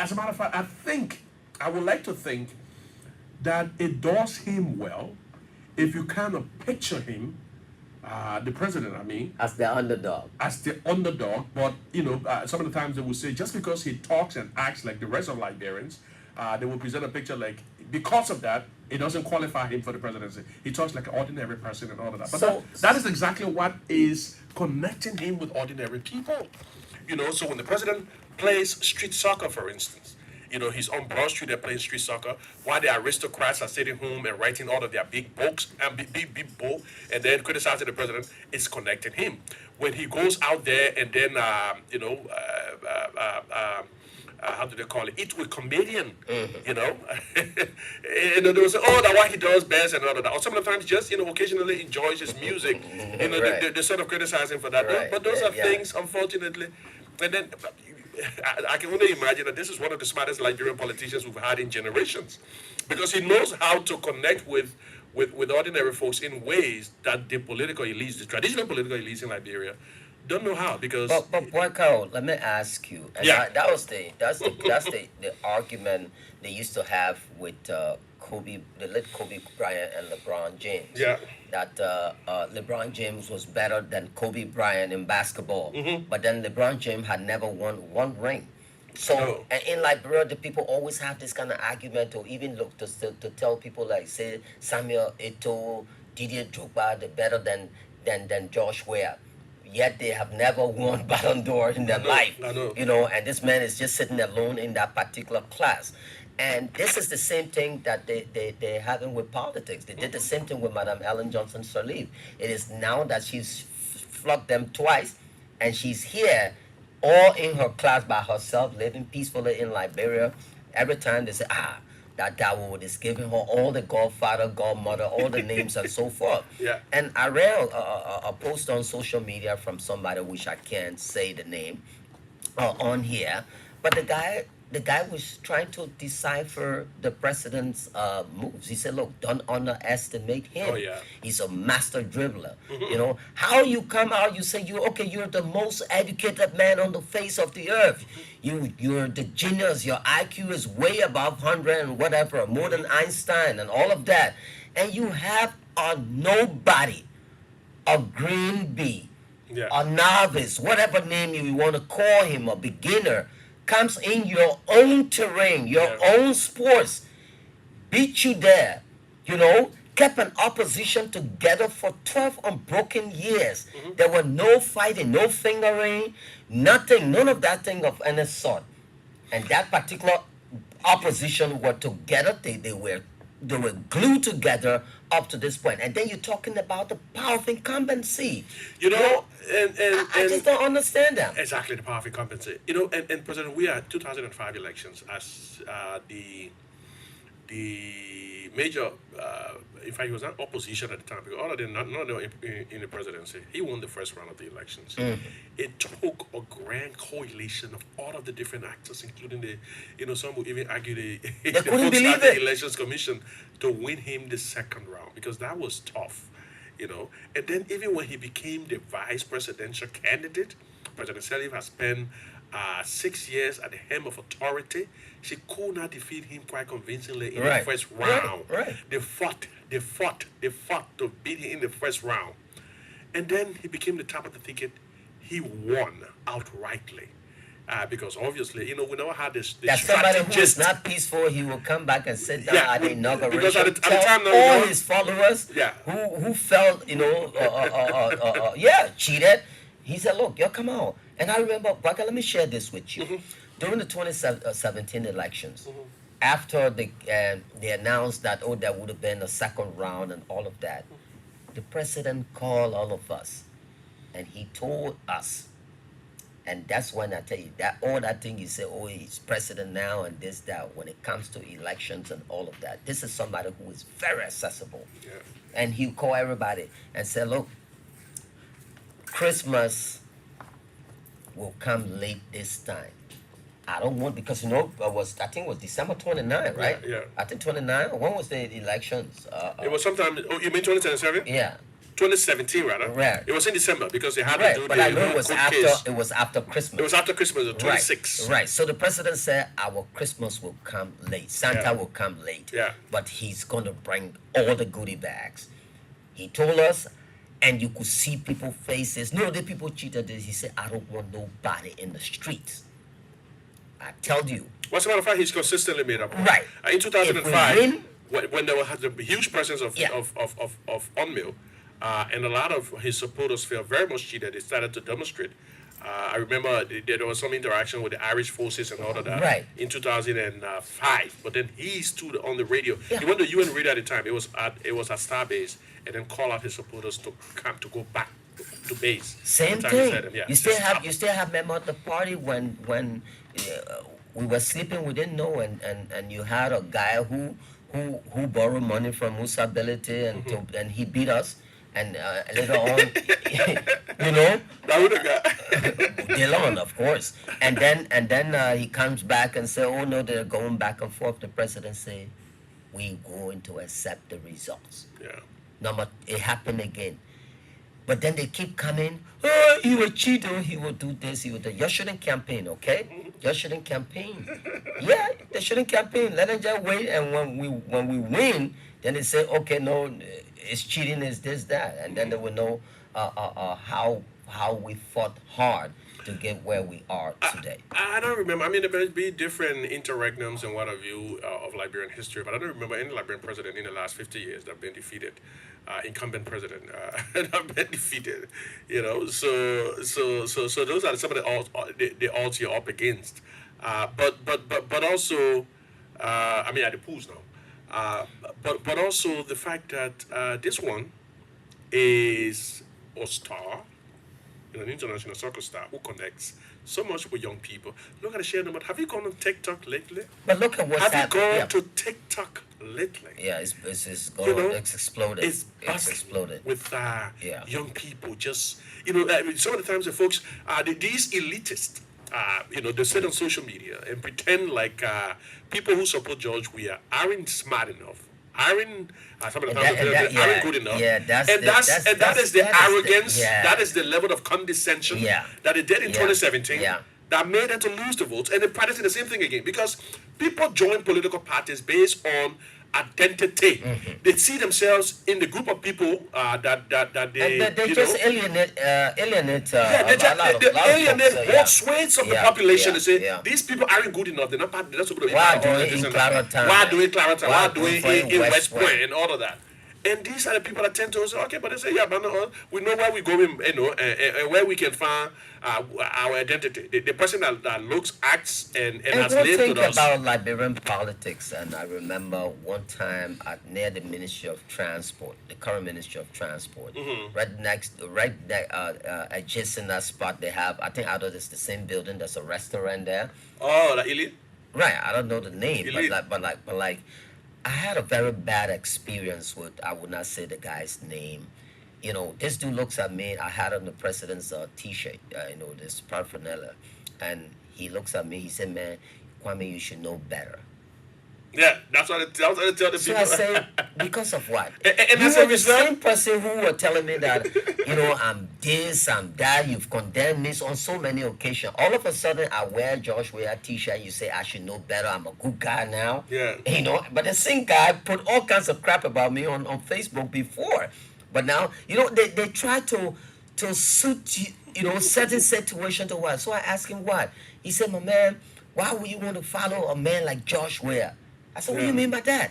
as a matter of fact, I would like to think that it does him well if you kind of picture him, the president, I mean, As the underdog. as the underdog. But some of the times they will say just because he talks and acts like the rest of Liberians, they will present a picture like because of that it doesn't qualify him for the presidency. He talks like an ordinary person and all of that. But So, that is exactly what is connecting him with ordinary people. So when the president plays street soccer, for instance, he's on Broad Street, they're playing street soccer, while the aristocrats are sitting home and writing all of their big books and big book, and then criticizing the president, it's connecting him. When he goes out there and then, how do they call it? Eat with comedian, you know. And they will say, oh, that what he does best and all of that. Or some of the times just, occasionally enjoys his music. Right. They sort of criticize him for that. Right. But those are Yeah. things, unfortunately. And then I can only imagine that this is one of the smartest Nigerian politicians we've had in generations. Because he knows how to connect with ordinary folks in ways that the political elites, the traditional political elites in Liberia, don't know how. Because But boy, Carol, let me ask you. And Yeah. that was the argument they used to have with Kobe, the late Kobe Bryant and LeBron James. Yeah. That LeBron James was better than Kobe Bryant in basketball, but then LeBron James had never won one ring. So No. and in Liberia, the people always have this kind of argument, or even look to tell people like say Samuel Eto'o, Didier Drogba, they're better than Josh Weah. Yet they have never won Ballon d'Or in their life. I know. And this man is just sitting alone in that particular class. And this is the same thing that they're having with politics. They did the same thing with Madame Ellen Johnson Sirleaf. It is now that she's flogged them twice, and she's here all in her class by herself, living peacefully in Liberia. Every time they say, that Dawood is giving her all the godfather, godmother, all the names and so forth. Yeah. And I read a post on social media from somebody, which I can't say the name on here, but the guy was trying to decipher the president's moves. He said, "Look, don't underestimate him. Oh, yeah. He's a master dribbler. How you come out? You say you're the most educated man on the face of the earth. You're the genius. Your IQ is way above 100 and whatever, more than Einstein and all of that, and you have a nobody, a green bee." Yeah. A novice, whatever name you want to call him, a beginner, comes in your own terrain, your Yeah. own sports, beat you there, kept an opposition together for 12 unbroken years. There were no fighting, no fingering, nothing, none of that thing of any sort. And that particular opposition were together, they were glued together up to this point. And then you're talking about the power of incumbency. I just don't understand that. Exactly, the power of incumbency. And President, we are 2005 elections as the major. In fact, he was not opposition at the time because all of them, none of them in the presidency. He won the first round of the elections. It took a grand coalition of all of the different actors, including some would even argue the couldn't folks believe at the it. elections commission to win him the second round because that was tough. And then even when he became the vice presidential candidate, President Sirleaf has spent 6 years at the helm of authority. She could not defeat him quite convincingly in Right. the first round. Right. They fought to beat him in the first round. And then he became the top of the ticket. He won outrightly. Because obviously, we never had this That somebody who is strategist. not peaceful, he will come back and sit down Yeah, at the inauguration. because at the tell time now, all his followers Yeah. who felt, cheated. He said, "Look, y'all come out." And I remember, Baka, let me share this with you. During the 2017 elections, after they announced that, there would have been a second round and all of that, the president called all of us and he told us. And that's when I tell you that all that thing you say, he's president now and this, that, when it comes to elections and all of that, this is somebody who is very accessible. Yeah. And he call everybody and say, "Look, Christmas will come late this time. I don't want," because I think it was December 29, right? Yeah. I think 29. When was the elections? It was sometime. Oh, you mean 2017? Yeah. 2017 rather. Right. It was in December because they had to Right, do but the I know whole court case. it was after Christmas. It was after Christmas, the Right, 26th. right. So the president said our Christmas will come late. Santa Yeah. will come late. Yeah. But he's gonna bring all the goodie bags. He told us, and you could see people faces. No, the people cheated this. He said, I don't want nobody in the streets. I tell you. What's a matter of fact, he's consistently made up. Right. In If we 2005, win, when there was a huge presence of Yeah. unmill, and a lot of his supporters felt very much cheated, they started to demonstrate. I remember there was some interaction with the Irish forces and all of that Right. in 2005. But then he stood on the radio. Yeah. He went to UN radio at the time. It was at Starbase, and then called out his supporters to come to go back to base. same Sometimes he thing. said, yeah, You still just have stop. you still have member of the party when we were sleeping, we didn't know, and you had a guy who borrowed money from Usability and he beat us, and later on, you know, That would have got. Dillon, of course, and then he comes back and say, oh no, they're going back and forth. The president say, we going to accept the results. Yeah. Number, it happened again. But then they keep coming. Oh, he will cheat. Oh, he will do this. He will do. You shouldn't campaign, okay? You shouldn't campaign. Yeah, they shouldn't campaign. Let them just wait. And when we win, then they say, okay, no, it's cheating. It's this that, and then they will know how we fought hard to get where we are today. I don't remember. I mean, there may be different interregnums and what have you of Liberian history, but I don't remember any Liberian president in the last 50 years that have been defeated. Incumbent president that have been defeated. So those are some of the odds you're up against. But also, I mean, at the pools now. But also the fact that this one is a star, an international soccer star who connects so much with young people. Look at the share number. Have you gone on TikTok lately? But look at what's Have you happening. gone Yeah. to TikTok lately? Yeah, it's You know, it's exploded. It's It's bustling exploded. with Yeah. young people. Just some of the times the folks, these elitists, they sit on social media and pretend like people who support George Weah aren't smart enough, aren't some of the times aren't good enough. Yeah, that is the arrogance. Yeah. That is the level of condescension Yeah. that they did in Yeah. 2017. Yeah. That made them to lose the votes, and they're practicing the same thing again because people join political parties based on identity. They see themselves in the group of people that they And they just alienate yeah, they folks, alienate both yeah. swathes of the Yeah, population. yeah, They say yeah. these people aren't good enough. They're not part. They're not supposed to be Why part do of it this in and that. Clarendon? Why do it Clarendon? Why Why do it do it in West West Point? Point and all of that? And these are the people that tend to say, okay, but they say, yeah, but no, we know where we're going, and where we can find our identity. The person that looks, acts, and And has don't lived think with us. about Liberian politics. And I remember one time near the Ministry of Transport, the current Ministry of Transport, adjacent that spot they have. I think out of this the same building. There's a restaurant there. Oh, like elite? Right. I don't know the name, Elite. but like, I had a very bad experience with. I would not say the guy's name. This dude looks at me. I had on the president's T-shirt. This paraphernalia, and he looks at me. He said, "Man, Kwame, you should know better." Yeah, that's what I tell the So people. I say, because of what? And You as were a the result, same person who were telling me that, I'm this, I'm that, you've condemned me on so many occasions. All of a sudden, I wear Josh Weah t-shirt, you say, I should know better, I'm a good guy now. Yeah. But the same guy put all kinds of crap about me on Facebook before. But now, they try to suit, certain situation to what. So I asked him what. He said, my man, why would you want to follow a man like Josh Weah? I said, what do you Yeah. mean by that?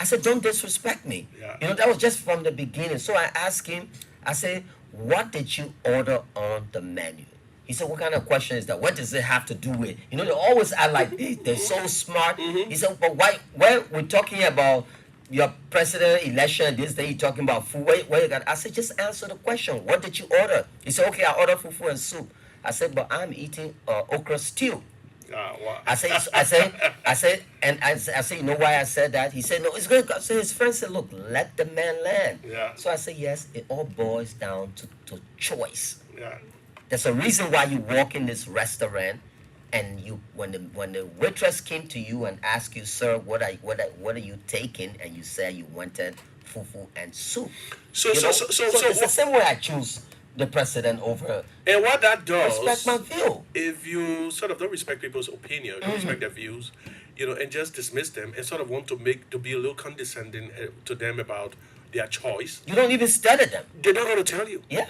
I said, don't disrespect me. Yeah. That was just from the beginning. So I asked him, I said, what did you order on the menu? He said, what kind of question is that? What does it have to do with? They always act like they're so smart. He said, but why we're talking about your president election this day, you're talking about food. Where you got? I said, just answer the question. What did you order? He said, okay, I ordered fufu and soup. I said, but I'm eating okra stew. wow. I said, you know why I said that? He said, no, it's good. So his friend said, look, let the man land. Yeah. So I said, yes, it all boils down to choice. Yeah. There's a reason why you walk in this restaurant and you when the waitress came to you and asked you, sir, what are you taking, and you said you wanted fufu and soup. So You so know, so so so so it's the what, same way I choose the president over. and what that Respect my does, view. if you sort of don't respect people's opinion, don't respect their views, and just dismiss them and sort of want to be a little condescending to them about their choice, You don't even study them. they're not going to tell you, Yeah,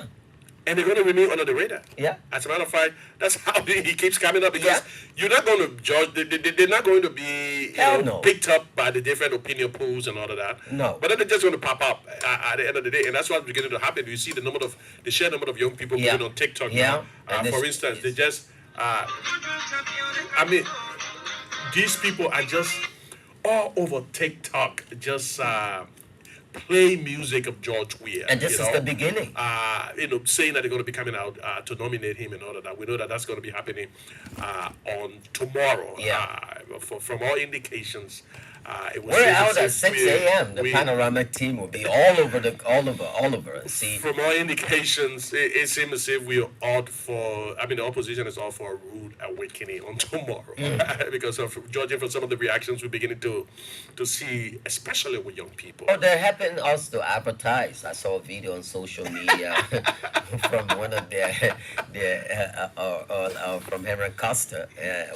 and they're going to remain under the radar. yeah, As a matter of fact, that's how he keeps coming up yeah. because you're not going to judge. They're not going to be, Hell no. picked up by the different opinion polls and all of that. No. But then they're just going to pop up at the end of the day, and that's what's beginning to happen. You see the sheer number of young people Yeah. moving on TikTok Yeah. now. And For this, instance, they just, I mean, these people are just all over TikTok, just play music of George Weah. and this is the beginning. Saying that they're going to be coming out to nominate him and all of that. We know that that's going to be happening on tomorrow. Yeah. From all indications, it was We're safe out to at say 6 a.m. The panoramic team will be all over. See, From all indications, it seems as if we are out for. I mean, the opposition is out for a rude awakening on tomorrow because of judging from some of the reactions we're beginning to see, especially with young people. oh, they're helping us to advertise. I saw a video on social media from one of their from Henry Costa,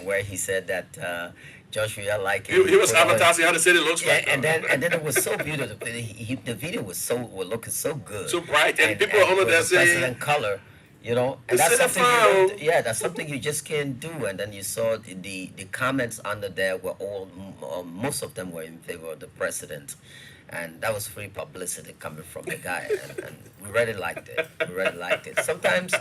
where he said that Joshua like He was advertising how the city looks Yeah, like. and then it was so beautiful. The video was looking so good, So bright, and people on with there the saying, president color, and "The that's city something you found." don't, yeah, that's something you just can't do. And then you saw the comments under there were most of them were in favor of the president, and that was free publicity coming from the guy, and we really liked it. We really liked it. Sometimes,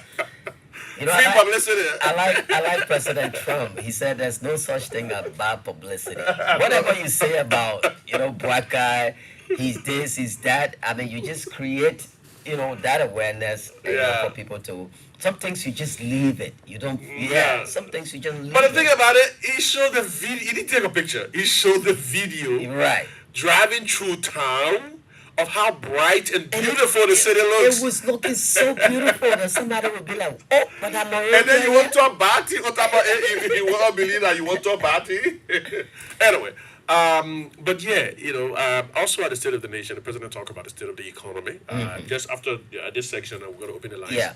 Free publicity. I like President Trump. He said there's no such thing as bad publicity. Whatever you say about, black guy, he's this, he's that. I mean, you just create, that awareness for people to. Some things you just leave it. You don't. Yeah. Yeah. Some things you just leave But the thing it. about it, he showed the video. He didn't take a picture. He showed the video Right. driving through town of how bright and And beautiful the city looks. It was looking so beautiful that somebody would be like, "Oh, but I'm already." And then you want to party on top of it. If you want to believe that you want to party. Anyway, but yeah, also at the State of the Nation, the president talked about the state of the economy. Just after this section, we're going to open the lines. Yeah.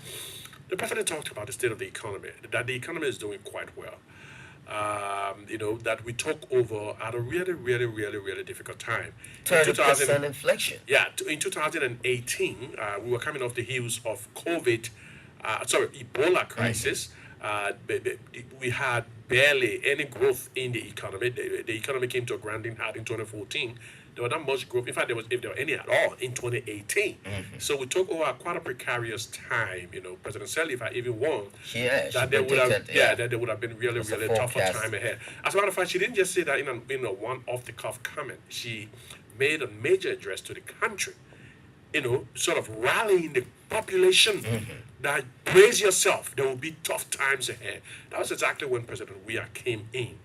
The president talked about the state of the economy, that the economy is doing quite well. That we took over at a really, really, really, really difficult time. In 30% inflation. yeah, in 2018, we were coming off the heels of Ebola crisis. We had barely any growth in the economy. The economy came to a grinding halt in 2014. There was not much growth. In fact, if there were any at all, in 2018. So we took over quite a precarious time. President Sirleaf had even warned Yeah, she that there would have, predicted, that there would have been really, was a really tougher forecast. time ahead. As a matter of fact, she didn't just say that in a one off the cuff comment. She made a major address to the country, sort of rallying the population that brace yourself. There will be tough times ahead. That was exactly when President Weah came in,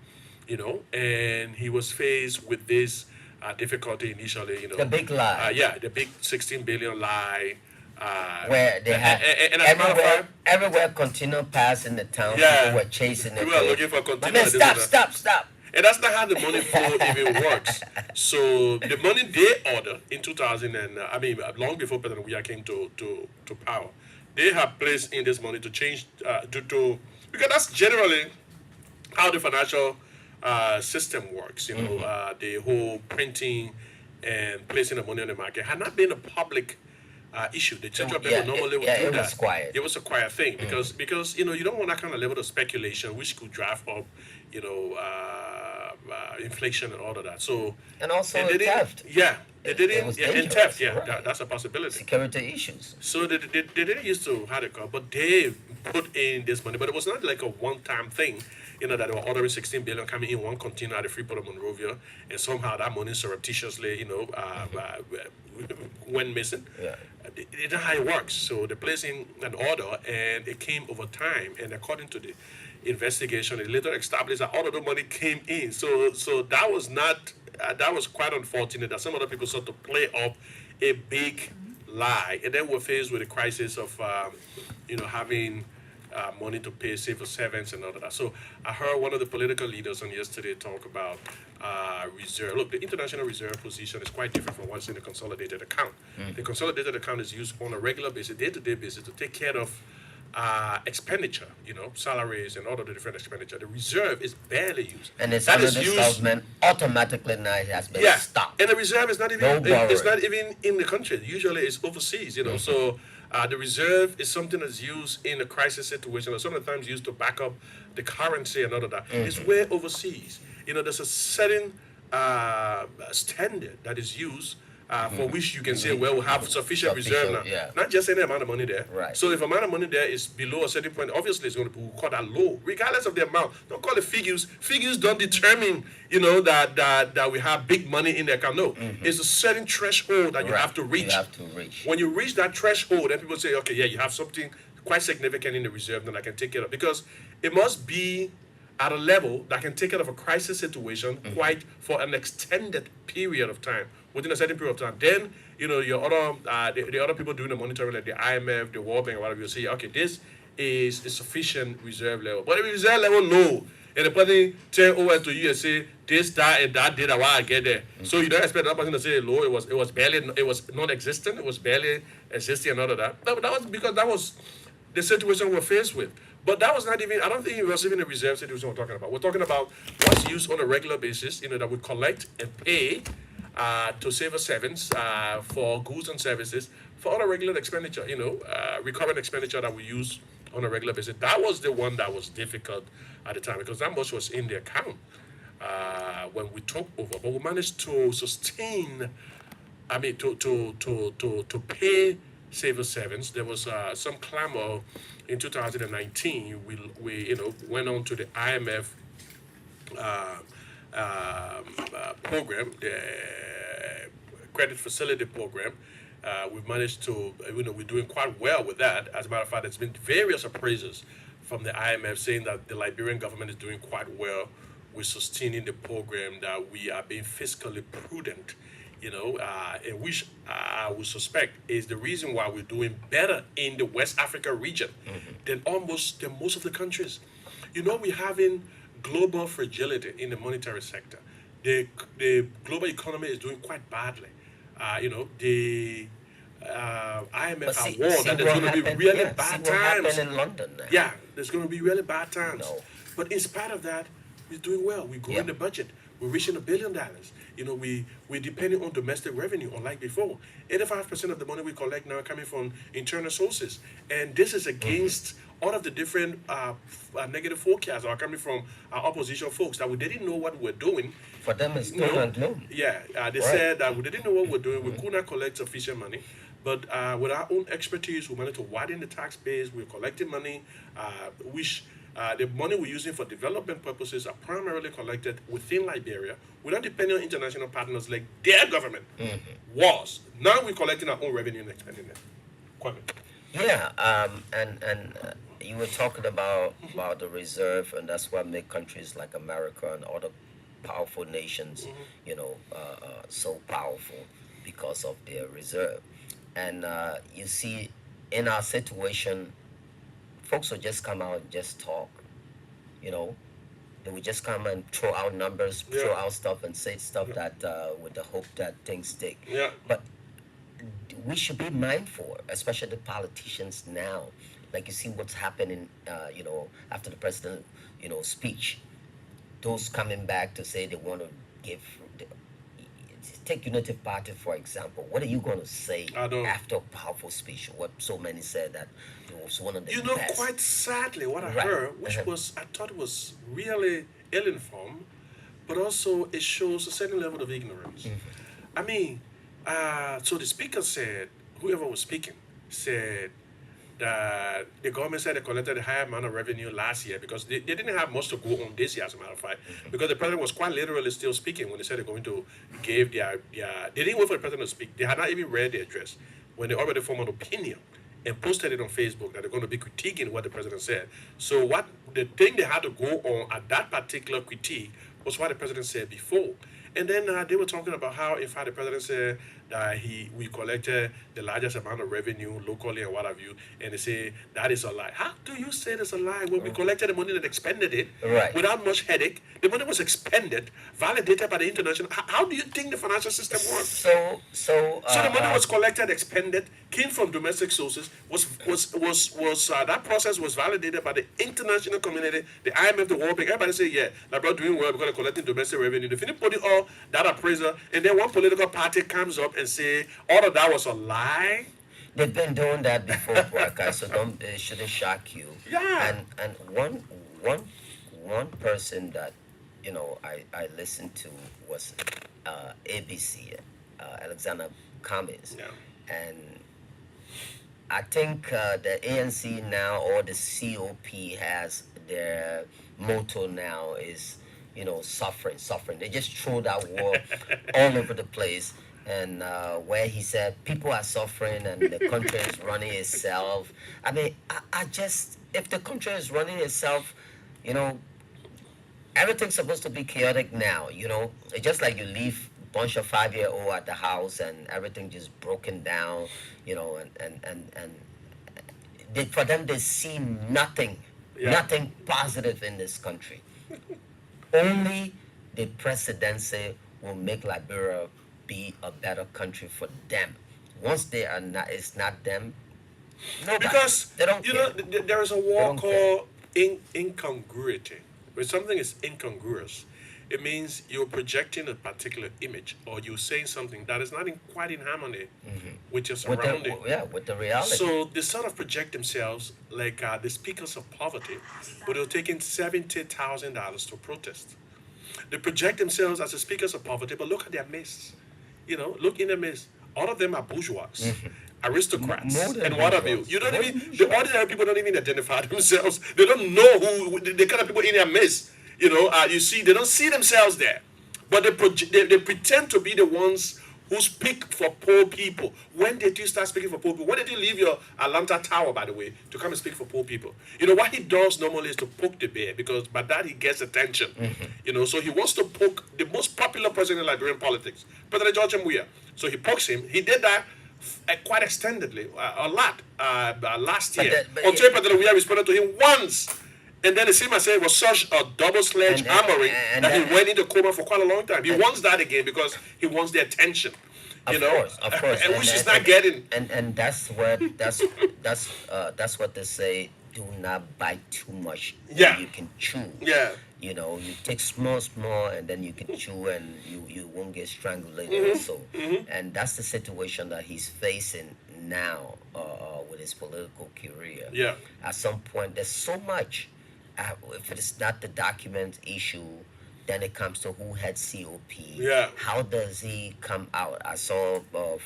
and he was faced with this difficulty initially. The big lie. The big 16 billion lie. Where they had and as a matter of fact, everywhere continual pass in the town, Yeah. people were chasing it. we were looking for My continuous. man, stop. And that's not how the money flow even works. So the money they ordered in 2000, long before President Weah came to power, they have placed in this money to change because that's generally how the financial system works. The whole printing and placing the money on the market had not been a public issue. The central bank normally would do it that. was quiet. It was a quiet thing because you don't want that kind of level of speculation which could drive up inflation and all of that. So And also they didn't- theft. Yeah, they didn't. was And dangerous, theft. Yeah, right. that's a possibility. Security issues. So they didn't used to have it, but they put in this money. But it was not like a one-time thing, that they were ordering 16 billion coming in one container at the Freeport of Monrovia, and somehow that money surreptitiously, went missing. Yeah. It's not how it works. So they placed in an order, and it came over time. And according to the investigation, it later established that all of the money came in. So that was not. That was quite unfortunate that some other people sought to play up a big lie, and then we're faced with the crisis of, having money to pay civil servants and all of that. So I heard one of the political leaders on yesterday talk about reserve. Look, the international reserve position is quite different from what's in the consolidated account. The consolidated account is used on a regular basis, day-to-day basis, to take care of expenditure, salaries and all of the different expenditure. The reserve is barely used. And it's That under is this used, government automatically now it has been yeah, stopped. and the reserve is not even No it's borrowing. not even in the country. Usually, it's overseas. So the reserve is something that's used in a crisis situation, or sometimes used to back up the currency and all of that. It's way overseas. There's a certain standard that is used. For which you can say, well, we have sufficient reserve now. Sufficient, yeah. Not just any amount of money there. Right. So if amount of money there is below a certain point, obviously it's going to be we'll call that low, regardless of the amount. Don't call it figures. Figures don't determine, that we have big money in the account. No, it's a certain threshold that you Right. have to reach. You have to reach. When you reach that threshold, then people say, okay, yeah, you have something quite significant in the reserve that I can take care of, because it must be at a level that can take care of a crisis situation quite for an extended period of time, within a certain period of time. Then, your other the other people doing the monitoring, like the IMF, the World Bank, or whatever, you say, okay, this is a sufficient reserve level. But if the reserve level low, and the person turn over to you and say this, that, and that data while I get there. So you don't expect that person to say low. It was barely, it was non-existent. It was barely existing and all of that. That was because that was the situation we're faced with. But that was not even, I don't think it was even a reserve situation we're talking about. We're talking about what's used on a regular basis, that we collect and pay to civil servants for goods and services for other regular expenditure, recurrent expenditure that we use on a regular basis. That was the one that was difficult at the time, because that much was in the account when we took over. But we managed to sustain, to pay civil servants. There was some clamor in 2019. We went on to the IMF program, the credit facility program. We've managed to, we're doing quite well with that. As a matter of fact, there's been various appraisals from the IMF saying that the Liberian government is doing quite well with sustaining the program, that we are being fiscally prudent, and which I would suspect is the reason why we're doing better in the West Africa region than most of the countries. We're having global fragility in the monetary sector. The global economy is doing quite badly. The IMF But have see, warned see that there's what going to be happened, really yeah, bad see what times. happened in London now. Yeah, there's going to be really bad times. No. But in spite of that, we're doing well. We're growing Yeah. the budget. We're reaching $1 billion. We're depending on domestic revenue, unlike before. 85% of the money we collect now coming from internal sources, and this is against all of the different negative forecasts that are coming from our opposition folks that we didn't know what we're doing. For them, it's You know, doom and gloom. Yeah, they Right. said that we didn't know what we're doing. We could not collect sufficient money. But with our own expertise, we managed to widen the tax base. We're collecting money, which the money we're using for development purposes are primarily collected within Liberia. We're not depending on international partners like their government was. Now we're collecting our own revenue and expending it. Kwame. Yeah, and you were talking about the reserve, and that's what make countries like America and other powerful nations, so powerful because of their reserve. And you see, in our situation, folks will just come out and just talk, They would just come and throw out numbers, Yeah. throw out stuff, and say stuff that with the hope that things stick. Yeah. But we should be mindful, especially the politicians now. Like you see what's happening, after the president, speech. Those coming back to say they want to give. Take United Party for example. What are you going to say I don't- after a powerful speech? What so many said that it was one of the best. Quite sadly, what I Right. heard, which I thought was really ill-informed, but also it shows a certain level of ignorance. I mean, so the speaker said, whoever was speaking, said that the government said they collected a high amount of revenue last year because they didn't have much to go on this year, as a matter of fact, because the president was quite literally still speaking when they said they're going to give their they didn't wait for the president to speak. They had not even read the address when they already formed an opinion and posted it on Facebook that they're going to be critiquing what the president said. So the thing they had to go on at that particular critique was what the president said before. And then they were talking about how, in fact, the president said we collected the largest amount of revenue locally and what have you, and they say that is a lie. How do you say that's a lie when we collected the money and expended it Right. without much headache? The money was expended, validated by the international. How do you think the financial system works? So the money was collected, expended, came from domestic sources. Was that process was validated by the international community, the IMF, the World Bank. Everybody say, yeah, like we're doing well because they're collecting domestic revenue. If you put it all that appraiser, and then one political party comes up and say all of that was a lie. They've been doing that before, Braca, so don't it shouldn't shock you. Yeah. And one one person that I listened to was ABC, Alexander Cummings, Yeah. and I think the ANC now or the COP has their motto now is suffering, suffering. They just throw that word all over the place, and where he said people are suffering and the country is running itself. I mean, I just if the country is running itself, you know, everything's supposed to be chaotic now. It's just like you leave a bunch of 5-year old at the house and everything just broken down. And for them they see nothing, Yeah. nothing positive in this country. Only the presidency will make Liberia be a better country for them. Once they are not, it's not them. Nobody. Because They don't you care. know there is a They war don't care. called incongruity. When something is incongruous, it means you're projecting a particular image or you're saying something that is not quite in harmony with your With the surrounding. yeah, with the reality. So they sort of project themselves like the speakers of poverty, but they're taking $70,000 to protest. They project themselves as the speakers of poverty, but look at their midst. Look in their midst. All of them are bourgeois, More aristocrats, than and what have bourgeois. you. You don't More than even the bourgeois. ordinary people don't even identify themselves. They don't know who the kind of people in their midst. You see, they don't see themselves there, but they pretend to be the ones who speak for poor people. When did you start speaking for poor people? When did you leave your Atlanta tower, by the way, to come and speak for poor people? What he does normally is to poke the bear because by that he gets attention. So he wants to poke the most popular president in Liberian politics, President George Weah. So he pokes him. He did that quite extendedly, a lot last But year. that, but Until President Weah responded to him once. And then the same I said was such a double sledge and hammering and that he that, went into coma for quite a long time. He and, wants that again because he wants the attention, of course, and which he's not getting. and that's what they say. Do not bite too much, and Yeah, you can chew. yeah, You take small, small, and then you can chew, and you won't get strangulated. Also, and that's the situation that he's facing now with his political career. yeah, At some point, there's so much. If it's not the document issue, then it comes to who had COP. yeah. How does he come out? I saw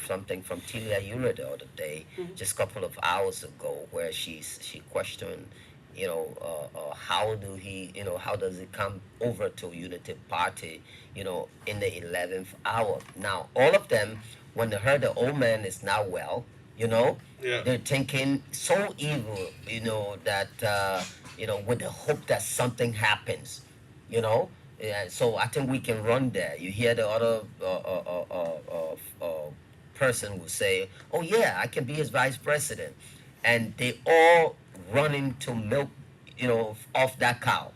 something from Tilia Ura the other day, just a couple of hours ago, where she questioned, how does he come over to Unity Party, in the 11th hour? Now, all of them, when they heard the old man is now well, Yeah. they're thinking so evil, that with the hope that something happens, you know. Yeah, so I think we can run there. You hear the other person will say, "Oh yeah, I can be his vice president," and they all running to milk, off that cow,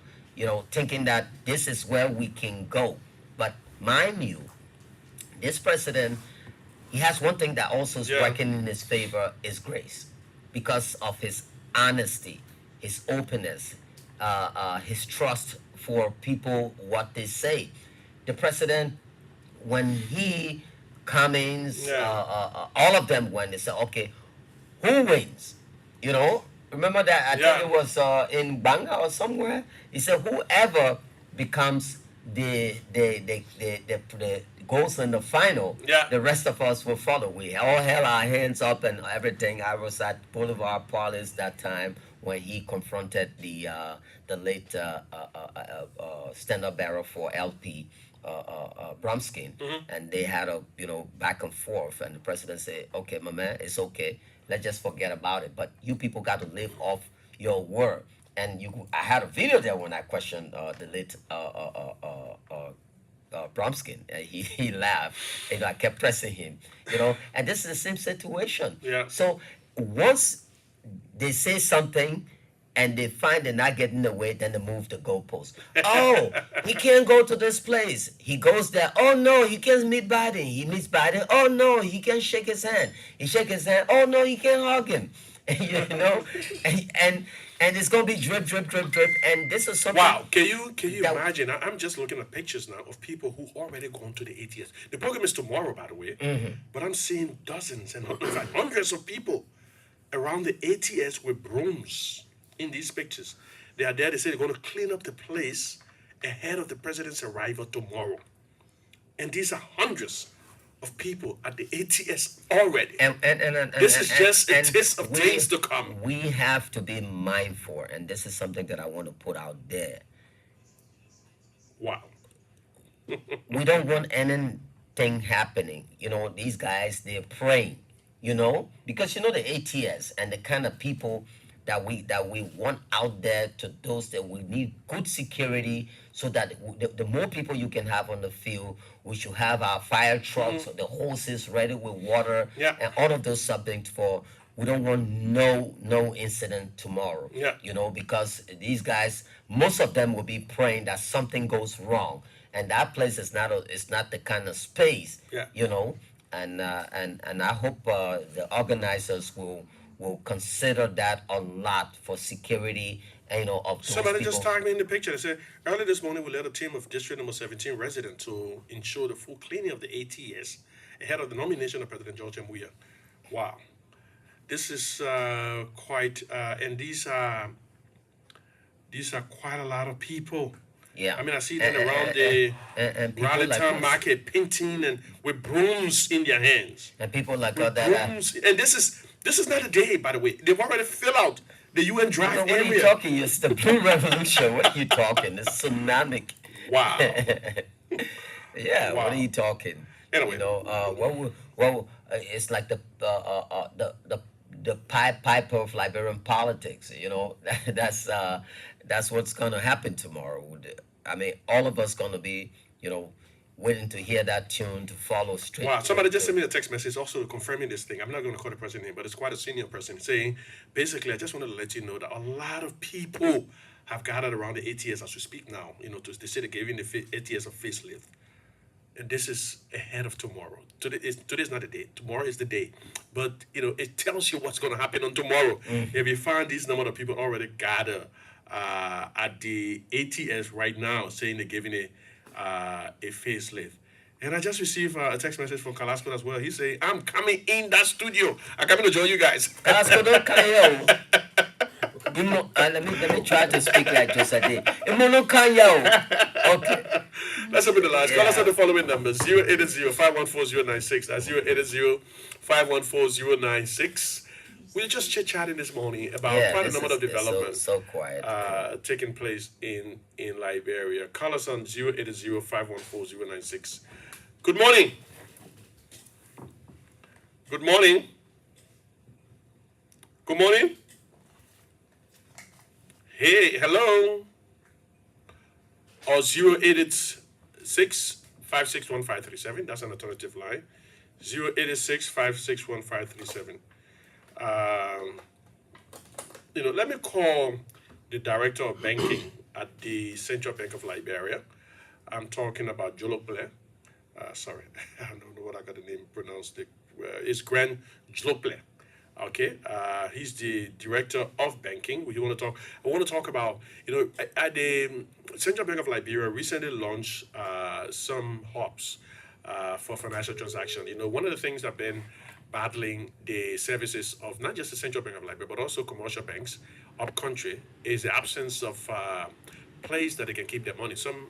thinking that this is where we can go. But mind you, this president, he has one thing that also is Yeah. working in his favor is grace, because of his honesty, his openness, his trust for people what they say. The president, when he Cummings, Yeah. all of them, when they say, okay, who wins? Remember that? I Yeah. think it was in Banga or somewhere. He said, whoever becomes the goes in the final, Yeah. the rest of us will follow. We all held our hands up and everything. I was at Boulevard Palace that time when he confronted the late stand-up bearer for LP, Bromskin, and they had a back and forth, and the president said, "Okay, my man, it's okay. Let's just forget about it. But you people got to live off your word." And I had a video there when I questioned the late Bromskin. He laughed. I kept pressing him. And this is the same situation. Yeah. So once they say something and they find they're not getting away, then they move the goalpost. Oh, he can't go to this place. He goes there. Oh no, he can't meet Biden. He meets Biden. Oh no, he can't shake his hand. He shake his hand. Oh no, he can't hug him. you know, and and and it's gonna be drip, drip, drip, drip. And this is something Wow, can you that imagine? I'm just looking at pictures now of people who already gone to the ATS. The program is tomorrow, by the way, but I'm seeing dozens and in fact hundreds of people around the ATS with brooms in these pictures. They are there. They say they're going to clean up the place ahead of the president's arrival tomorrow, and these are hundreds of people at the ATS already. This is just a taste of things to come. we have to be mindful, and this is something that I want to put out there. Wow. We don't want anything happening. These guys, they're praying, because the ATS and the kind of people that we want out there, to those that we need good security, so that the more people you can have on the field, we should have our fire trucks, the hoses ready with water, Yeah. and all of those subjects for. We don't want no incident tomorrow. Yeah. Because these guys, most of them will be praying that something goes wrong, and that place is not the kind of space. Yeah. And I hope the organizers will consider that a lot for security, of those Somebody people. just tagged me in the picture. They said, earlier this morning, we led a team of District Number 17 residents to ensure the full cleaning of the ATS ahead of the nomination of President George M. Weah. Wow. This is quite, and these are quite a lot of people. Yeah. I mean, I see them around the and people Raleigh like Town us. Market painting and with brooms in their hands. And people like us With that. brooms. And this is not a day, by the way. They've already filled out the UN Drive What are you area. talking? It's the Blue Revolution. What are you talking? It's tsunami. Wow. Yeah, Wow. what are you talking? Anyway. It's like the Pied Piper of Liberian politics. That's what's gonna happen tomorrow. I mean, all of us gonna be, waiting to hear that tune to follow straight. Wow, somebody just sent me a text message also confirming this thing. I'm not going to call the person name, but it's quite a senior person saying, basically, I just wanted to let you know that a lot of people have gathered around the ATS as we speak now. They say they're giving the ATS a facelift. And this is ahead of tomorrow. Today's not the day. Tomorrow is the day. But, it tells you what's going to happen on tomorrow. If you find these number of people already gathered at the ATS right now saying they're giving a facelift. And I just received a text message from Kalasco as well. He's saying, I'm coming in that studio. I'm coming to join you guys. Carrasco, don't carry out. Let me try to speak like Jose did. Imono Kanyao. Okay. Let's open the lines. Call us Yeah. at the following numbers: 080-514-096. That's 080-514-096. We're just chit-chatting this morning about Yeah, quite a this number of is developments so quiet. taking place in Liberia. Call us on 080-514-096. Good morning. Good morning. Good morning. Hey, hello. Or 086-561-537. That's an alternative line. 086-561-537. Let me call the director of banking at the Central Bank of Liberia. I'm talking about Jolople. Sorry, I don't know what I got the name pronounced. It's Grand Jolople. Okay, he's the director of banking. I want to talk about, at the Central Bank of Liberia recently launched some hubs for financial transaction. One of the things that have been battling the services of not just the Central Bank of Liberia, but also commercial banks up country is the absence of place that they can keep their money. Some,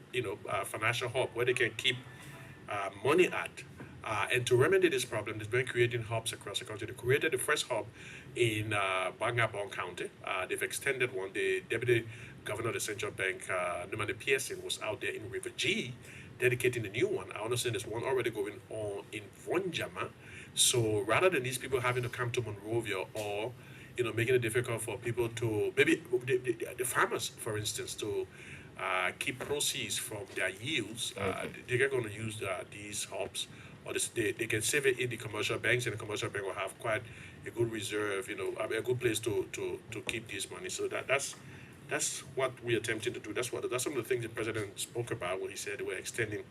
financial hub where they can keep money at. And to remedy this problem, they've been creating hubs across the country. They created the first hub in Bangabong County. They've extended one. The deputy governor of the central bank, Nomani Pearson, was out there in River G, dedicating a new one. I understand there's one already going on in Vonjama. So rather than these people having to come to Monrovia or making it difficult for people to maybe the farmers, for instance, to keep proceeds from their yields. They're going to use these hubs, or they can save it in the commercial banks, and the commercial bank will have quite a good reserve, a good place to keep this money. So that's what we're attempting to do. That's some of the things the president spoke about when he said we're extending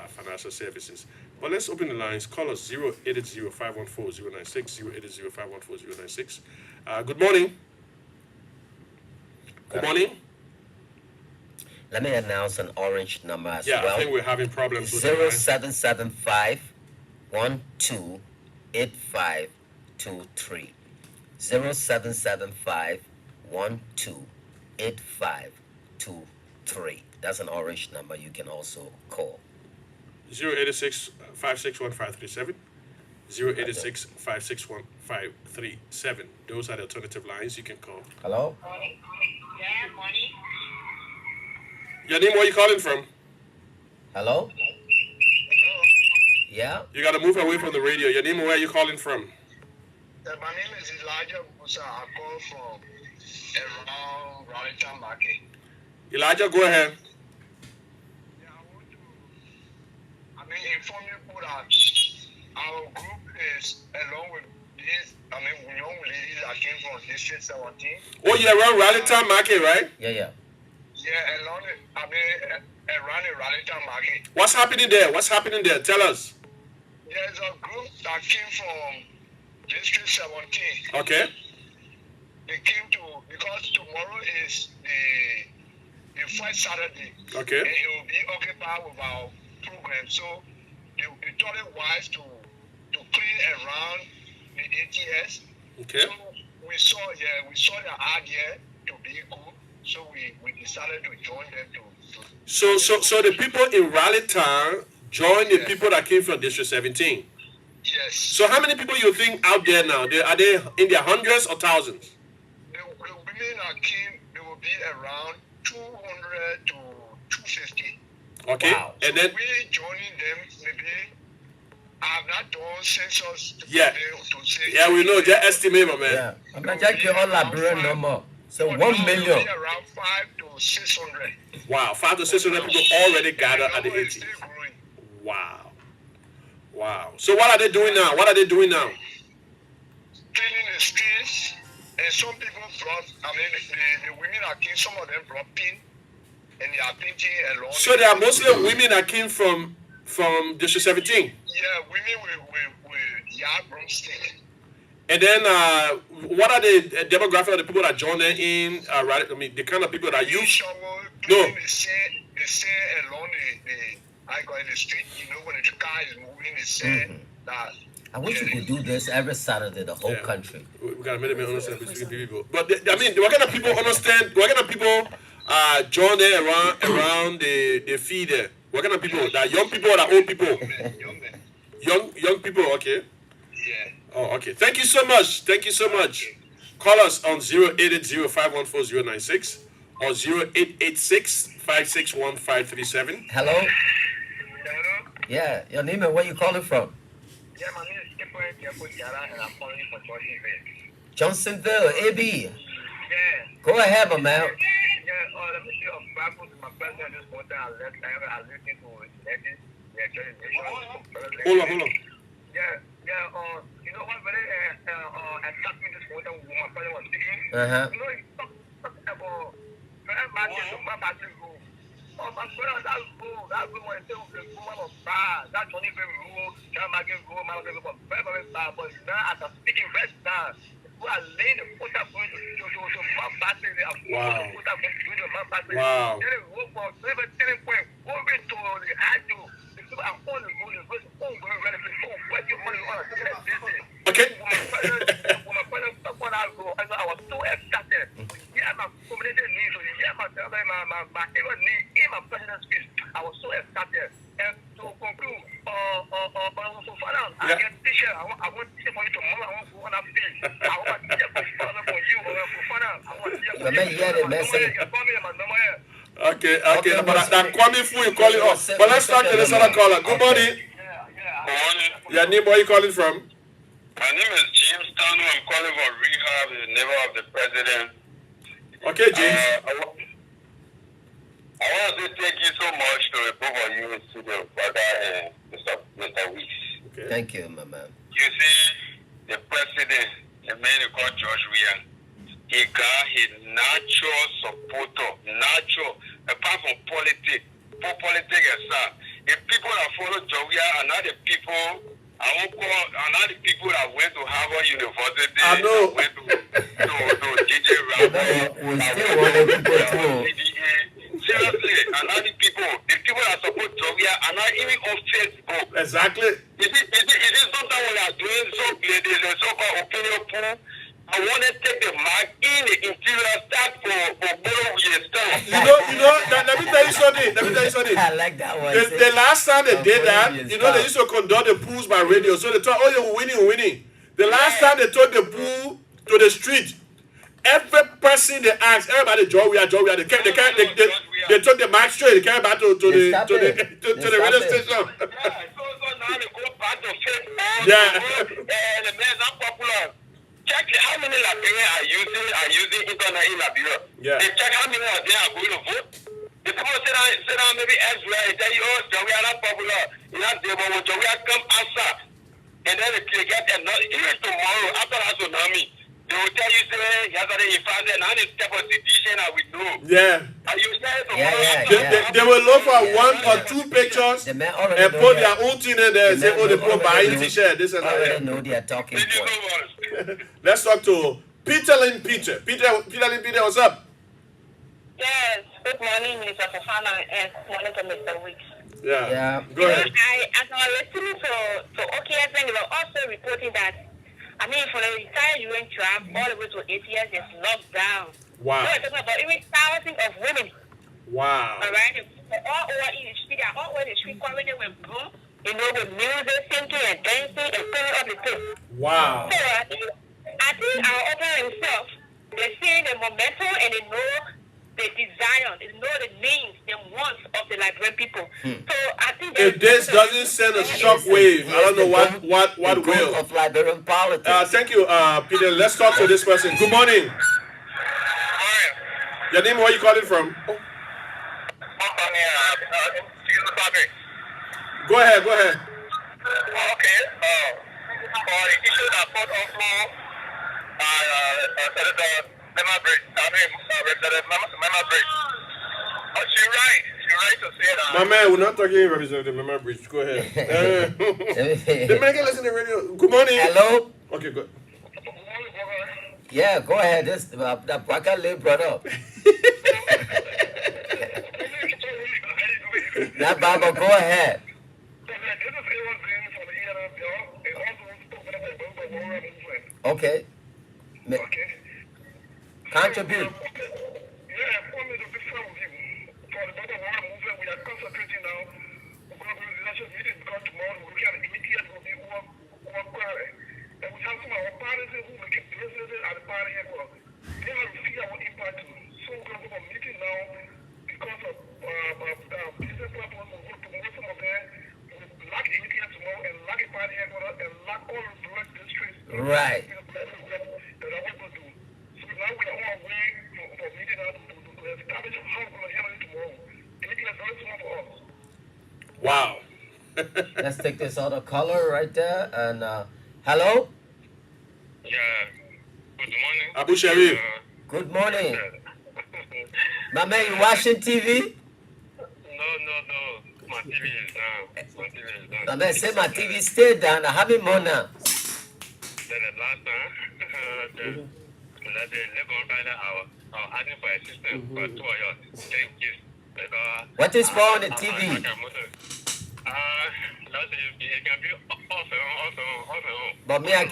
financial services. But let's open the lines. Call us 080-514-096, 080-514-096. Good morning. Good morning. Let me announce an orange number as Yeah, well. I think we're having problems with the line. 0775 128523. 0775 That's an orange number you can also call. 086-561-537. 086-561-537. Those are the alternative lines you can call. Hello? Yeah, money. Your name, where you calling from? Hello? Yeah? You got to move away from the radio. Your name, where you calling from? My name is Elijah Musa. I call from around Raleigh Market. Elijah, go ahead. Yeah, I want to inform you that our group is along with these, young ladies that came from District 17. Oh, you're around Raleigh Market, right? Yeah. Yeah, along around the Raleigh Market. What's happening there? Tell us. There's a group that came from District 17. Okay. They came because tomorrow is the first Saturday. Okay. And it will be occupied with our program. So they thought it wise to clean around the ATS. Okay. So we saw the idea to be good. So we decided to join them to So the people in Raleigh Town joined the people that came from District 17. Yes. So how many people you think out there now? Are they in their hundreds or thousands? The women that came, they will be around 200 to 250. Okay. Wow. And then we joining them, maybe I have not done census to Yeah. to say. yeah, we know. Just estimate, my man. Yeah. I'm not just all Liberian number. So But 1 now million. It will be around 5 to 600. Wow, 500 to 600 people already gathered at the Number is ATS. still growing. Wow. So what are they doing now? Cleaning the streets, and some people brought. The women that came, some of them brought pin, and they are painting along. So they are mostly women that came from District 17. Yeah, women with yard broomstick. And then what are the demographic of the people that join them in? Right, the kind of people that you. Shovel, No. cleaning the sand along the street. When the car is moving, the sand that. I wish we could do this every Saturday, the whole country. We got to make them understand between people. But what kind of people understand? What kind of people join there around the feed there? What kind of people? That young people or that old people? Young men. Young people. Okay. Yeah. Oh, okay. Thank you so much. Call us on 080-514-096 or 0886-561-537. Hello? Hello? Yeah, your name and where you calling from? Yeah, my name is Skipper Jara, and I'm calling you from Johnsonville, AB. Yeah. Go ahead, my man. Yeah, let me see your Bible to my president this morning. I listened to it. Hold on. Yeah. You know what? Very attacked me this morning when my president was speaking. Uh-huh. You know, he talked about very much to my party group. Oh, my friend, that's good. That's good when you say the woman was bad. That's only very rude. That market rule, my very, very bad. But now, as I'm speaking right now, we are laying the photograph going to my party. Wow. Wow. Then it work for 7 point. Over to the idol. The people are on the road. The phone going ready to phone. What you want to do? Okay. When my brother stuck on our go, I was so excited. Yeah, my community needs. Yeah, my even need in my president's speech. I was so excited. And to conclude, for father, I get teacher. I want teacher for you tomorrow. I want to go on a field. I want teacher for you. For father, I want teacher for you. Okay. But that Kwame Fu you calling us. But let's start to this other caller. Good morning. Good morning. Your name, where you calling from? My name is James Tano. I'm calling for rehab, the neighbor of the president. Okay, James. I want to say thank you so much to the both of you in studio, brother and Mr. Weeks. Okay. Thank you, my man. You see, the president, the man called George Weah, he got his natural supporter, natural, apart from politics, for politics aside. The people that follow George Weah are not the people, I won't call, are not the people that went to Harvard University, I know. that went to DJ Remember, we still want the people to. CDA. Seriously, and not the people that support George Weah are not even on Facebook. Exactly. Is it something we are doing? The so-called opinion poll. I want to take the mark in the interior start for borrow your stuff. Let me tell you something. I like that one. The last time they did that, they used to conduct the polls by radio. So they thought, oh, you're winning. The last time they took the poll to the street, every person they asked, everybody, Joe, we are. They took the mic straight. They carried back to the radio station. So now they go back to Facebook. Yeah. And the men are popular. Check how many Liberians are using internet in Liberia. Yeah. They check how many of them are going to vote. The people sit down maybe elsewhere and tell you, oh, Joe, we are not popular. You know, they will Joe, we are come outside. And then they get another. Even tomorrow, after that tsunami, they will tell you, say, yesterday in France, and now they step on sedition and we know. Yeah. Are you saying tomorrow? They will look for one or two pictures The man and already put know their own thing in there and say, oh, they put buying t-shirt, this and already that. know they are talking Thank you point. so much. Let's talk to Peter Lynn Peter. Peter Lynn Peter, what's up? Yes, good morning, Mr. Fofana, and good morning to Mr. Weeks. Yeah. Go ahead. As I was listening to OKSN, they were also reporting that, I mean, for the entire UN trap, all the way to 8 years, is locked down. Wow. So we're talking about even thousands of women, Wow. all right? They're all over in the street, they're all over the street, calling them with boom, with music, singing and dancing and pulling up the thing. Wow. So I think our opener himself, they're seeing the momentum and they know the desire, they know the needs, the wants of the Liberian people. So I think If this doesn't send a shockwave, I don't know what the growth will. of Liberian politics. Thank you, Peter. Let's talk to this person. Good morning. Your name, where you calling from? Go ahead. Okay. For the issue that put on floor, Senator Mema Bridge. She's right to say that. My man, we're not talking Representative Member Bridge. Go ahead. The man can listen to the radio. Good morning. Hello? Okay, good. Yeah, go ahead. This the Brakale brought up. That Baba, go ahead. Okay. Contribute. Right. Wow. Let's take this other color right there. And hello? Yeah. Good morning. Abu Sharif. Good morning. My man, you watching TV? No. My TV is down. My man, say my TV stay down. I have it more now. Then the last time, the labor provider are asking for assistance for 2 years. What is for on the TV? It can be off and on. But me, I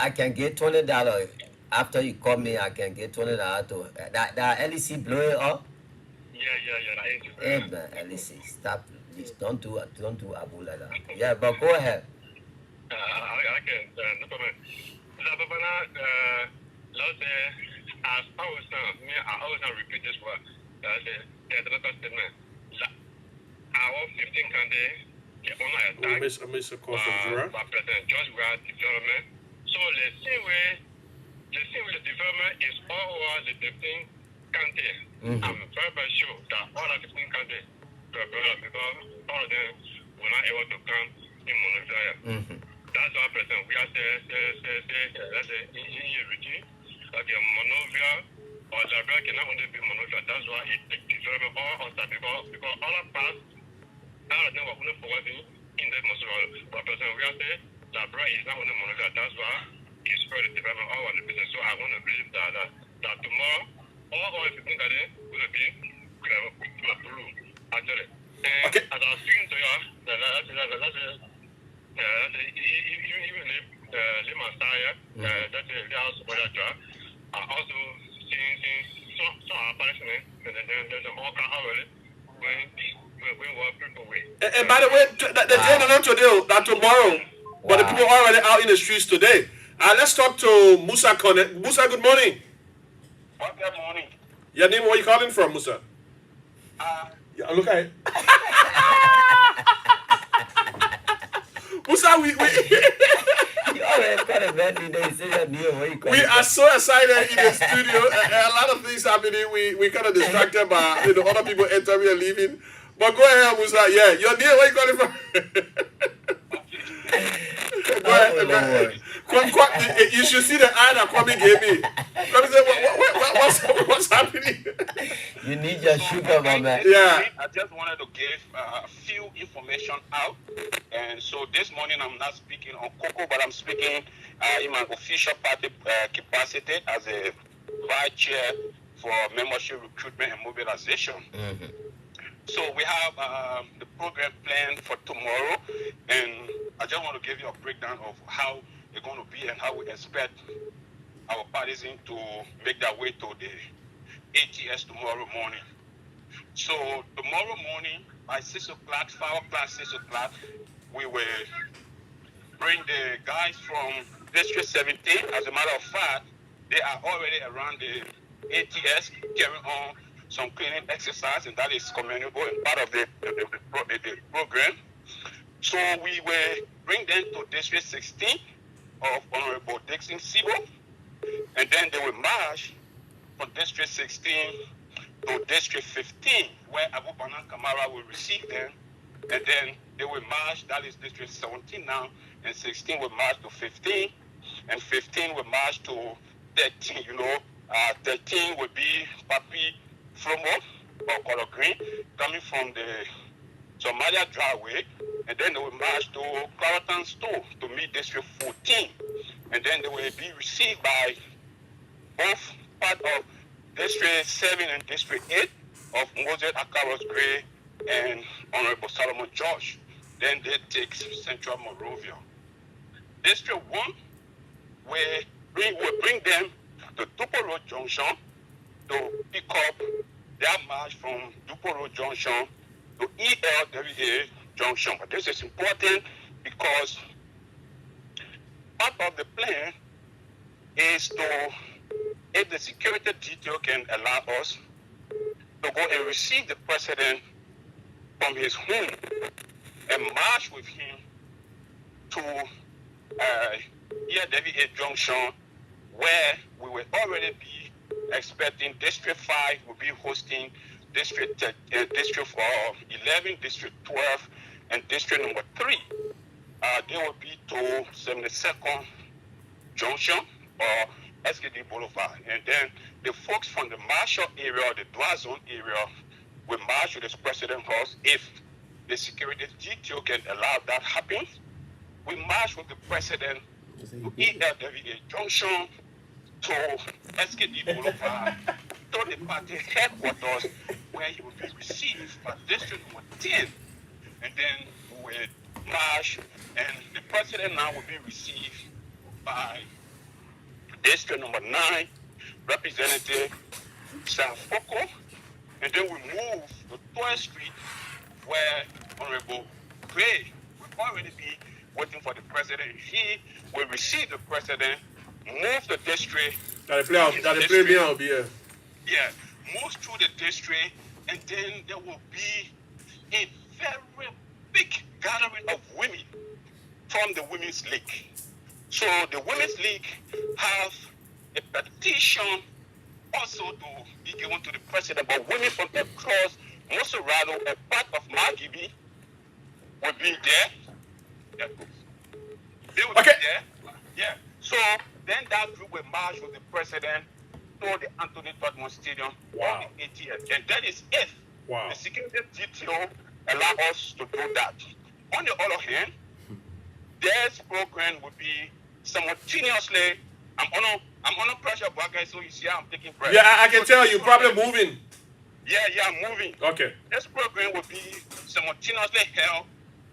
can get $20 after you call me. I can get $20 to that LEC blow it up. Yeah. Hey man, LEC, stop. Please don't do Abu like that. Yeah, but go ahead. I can, no problem. Let's say, as I always repeat this word. The local statement. Our 15 candidates, the owner attack. I miss a call from Zura. By President George Weah development. So the same way the development is all over the thing. Kante. I'm very, very sure that all of the people in Kante, because all of them will not able to come in Monrovia. That's our president. We are let's say, in Unity, like Monrovia or Labra cannot only be Monrovia. That's why it takes development all of that because all of us, all of them were only forwarding in the Monrovia. But president, we are saying Labra is not only Monrovia. That's why it's for the development all of the business. So I want to believe that tomorrow, all the people that will be blue, actually. And Okay. as I was speaking to you, even the Messiah, that's the house of the also seeing some apartment, and then there's a more car already when work people away. And by the way, the day not today, not tomorrow, but the Wow. people are already out in the streets today. Let's talk to Musa Connect. Musa, good morning. What that morning? Your name, where you calling from, Musa? Yeah, look at it. Musa, we You already got a bad day. You say your name. Where you we are so excited in the studio. A lot of things happening. We kind of distracted by other people entering and leaving. But go ahead, Musa. Yeah, your name, where you calling from? Go ahead. Go ahead. You should see the eye that Kwame gave me. Kwame said, what's happening? You need your sugar, my man. Yeah. I just wanted to give a few information out. And so this morning I'm not speaking on Coco, but I'm speaking in my official party capacity as a vice chair for membership recruitment and mobilization. So we have the program planned for tomorrow, and I just want to give you a breakdown of how they're going to be and how we expect our partisans to make their way to the ATS tomorrow morning. So tomorrow morning by 6 o'clock, 5 o'clock, 6 o'clock, we will bring the guys from District 17. As a matter of fact, they are already around the ATS carrying on some cleaning exercise, and that is commendable and part of the program. So we will bring them to District 16 of Honorable Dixon Sibo, and then they will march from District 16 to District 15, where Abu Banan Kamara will receive them, and then they will march, that is District 17 now, and 16 will march to 15, and 15 will march to 13, 13 will be Papi Flomo, or Color Green, coming from the Somalia driveway, and then they will march to Clarendon Store to meet District 14, and then they will be received by both part of District 7 and District 8 of Moses Akaros Gray and Honorable Solomon George. Then they take Central Monrovia. District 1 will bring them to Dupo Road Junction to pick up their march from Dupo Road Junction to ELWA Junction. But this is important because part of the plan is to, if the security detail can allow us to go and receive the president from his home and march with him to ELWA Junction, where we will already be expecting District 5 will be hosting District 11, District 12, and District number 3. They will be to 72nd Junction or SKD Boulevard. And then the folks from the Marshall area, the Dwa Zone area, will march to this President House if the security detail can allow that happen. We march with the President to ELWA Junction, to SKD Boulevard, to the party headquarters, where he will be received by District number 10. And then we will march, and the President now will be received by District number 9, Representative Sam Foko, and then we move to 12th Street, where Honorable Gray will already be waiting for the President. He will receive the President, move the district. That play me out here. Yeah, move through the district, and then there will be a very big gathering of women from the Women's League. So the Women's League have a petition also to be given to the president, but women from across Mosorado, a part of Margibi, will be there. Yeah. They will Okay. be there. Yeah. So then that group will march with the president to the Anthony Tottenham Stadium Wow. on the 80th. And that is if Wow. the security detail allow us to do that. On the other hand, this program will be simultaneously. I'm under pressure, black guys. So you see, I'm taking breath. Yeah, I can tell you probably moving. Yeah, I'm moving. Okay. This program will be simultaneously held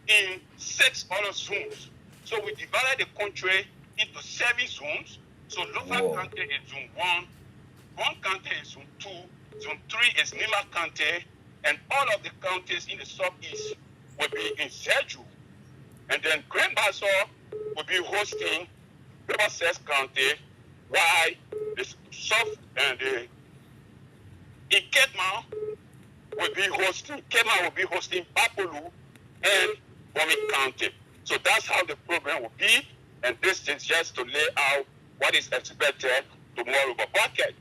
in 6 other zones. So we divided the country into 7 zones. So Lofa Whoa. County is zone 1, Bon County is zone 2, zone 3 is Nima County, and all of the counties in the southeast will be in Seju. And then Grand Bassa will be hosting Riverside County, while the South and the Iketma will be hosting Bapolu and Bomi County. So that's how the program will be, and this is just to lay out what is expected tomorrow. But bucket,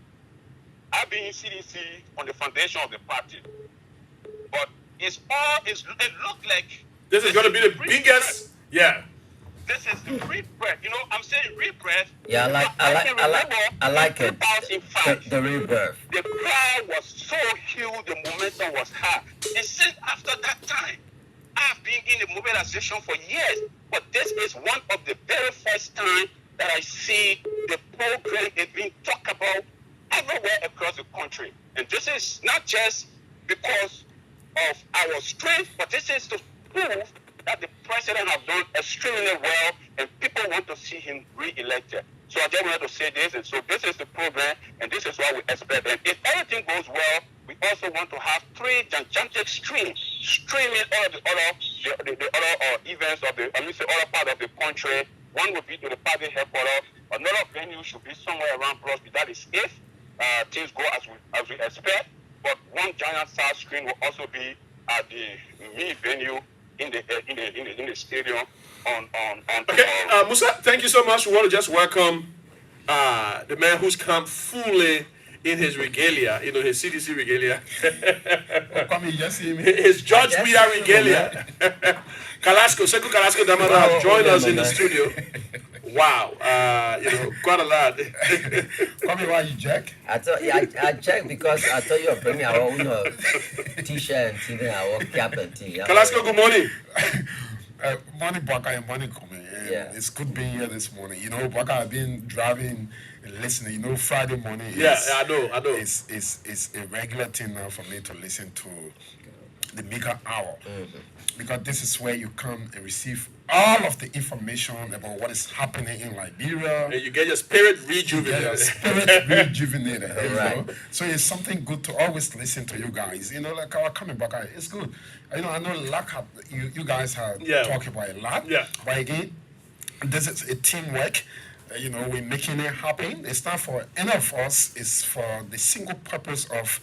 I've been in CDC on the foundation of the party, but it looked like This is going to be the biggest. Yeah. This is the rebirth. You know, I'm saying rebirth. Yeah, I like it. 2005. The rebirth. The crowd was so huge, the momentum was high. And since after that time, I've been in the mobilization for years. But this is one of the very first time that I see the program is being talked about everywhere across the country. And this is not just because of our strength, but this is to prove that the president has done extremely well and people want to see him re-elected. So I just wanted to say this, and so this is the program, and this is what we expect. And if everything goes well, we also want to have 3 gigantic streams streaming all of the other events of the, other part of the country. One will be to the party headquarters. Another venue should be somewhere around Brosby. That is if things go as we expect. But one giant South screen will also be at the main venue in the stadium on Okay, Musa, thank you so much. We want to just welcome the man who's come fully in his regalia, his CDC regalia. Come here, just see me. His George Weah regalia. Sekou Kalasco Damara has joined us in the studio. Wow, quite a lot. Come here, why you Jack? I checked because I thought you were bringing our own t-shirt and tea, our cap and tea. Kalasco, good morning. Morning, Baka, and morning, coming. Yeah. It's good being here this morning. Baka, I've been driving and listening. Friday morning is, Yeah, I know. It's a regular thing now for me to listen to the Micat hour. Mm-hmm. Because this is where you come and receive all of the information about what is happening in Liberia. And you get your spirit Get rejuvenated. your spirit rejuvenated. Right. So it's something good to always listen to you guys. Like our coming back, it's good. I know you guys have talked about a lot. Yeah. But again, this is a teamwork. We're making it happen. It's not for any of us. It's for the single purpose of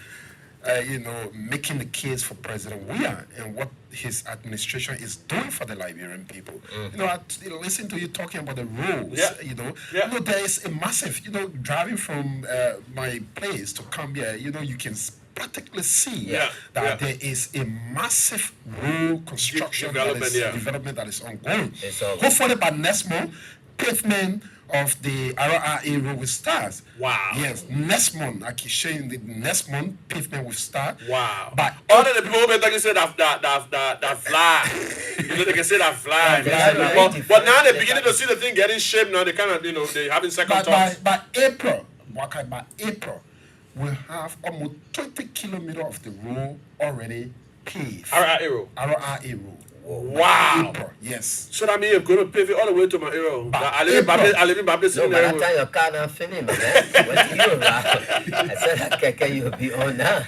making the case for President Weah and what his administration is doing for the Liberian people. Mm-hmm. I listen to you talking about the roads. Yeah. There is a massive, driving from my place to come here, you can practically see that there is a massive road construction development that is ongoing. Hopefully by next month, pavement of the RRA road will start. Wow. Yes, next month, I keep showing the next month pavement will start. Wow. But all of the people that can say that fly. They can say that fly. But now they're beginning to see the thing getting shaped now. They kind of, they're having second thoughts. By April, we'll have almost 20 kilometers of the road already paved. RRA road. Wow. April, yes. So that means you're going to pave it all the way to my area. I live in Baptist. No, by that time your car not finished, man. What do you I said, you'll be on now.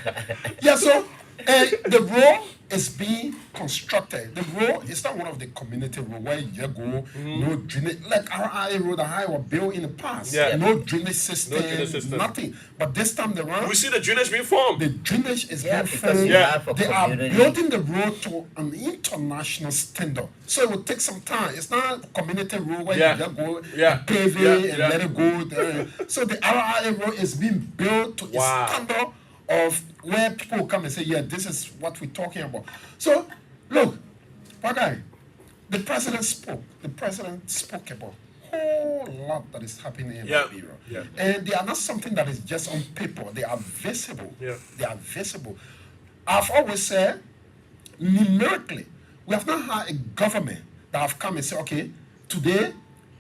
Yeah, so And the road is being constructed. The road is not one of the community road where you go, no drainage. Like our IA road, I was built in the past. Yeah. No drainage system, No drainage system. nothing. But this time around, We see the drainage being formed. the drainage is Yeah, being because formed. you have a They are community. building the road to an international standard. So it will take some time. It's not a community road where Yeah. you just go Yeah. and pave Yeah. it and Yeah. let it go there. So the RIA road is being built to Wow. a standard of where people come and say, yeah, this is what we're talking about. So look, Pagai, the president spoke. The president spoke about whole lot that is happening in Yeah. Liberia. Yeah. And they are not something that is just on paper. They are visible. Yeah. They are visible. I've always said, numerically, we have not had a government that have come and said, okay, today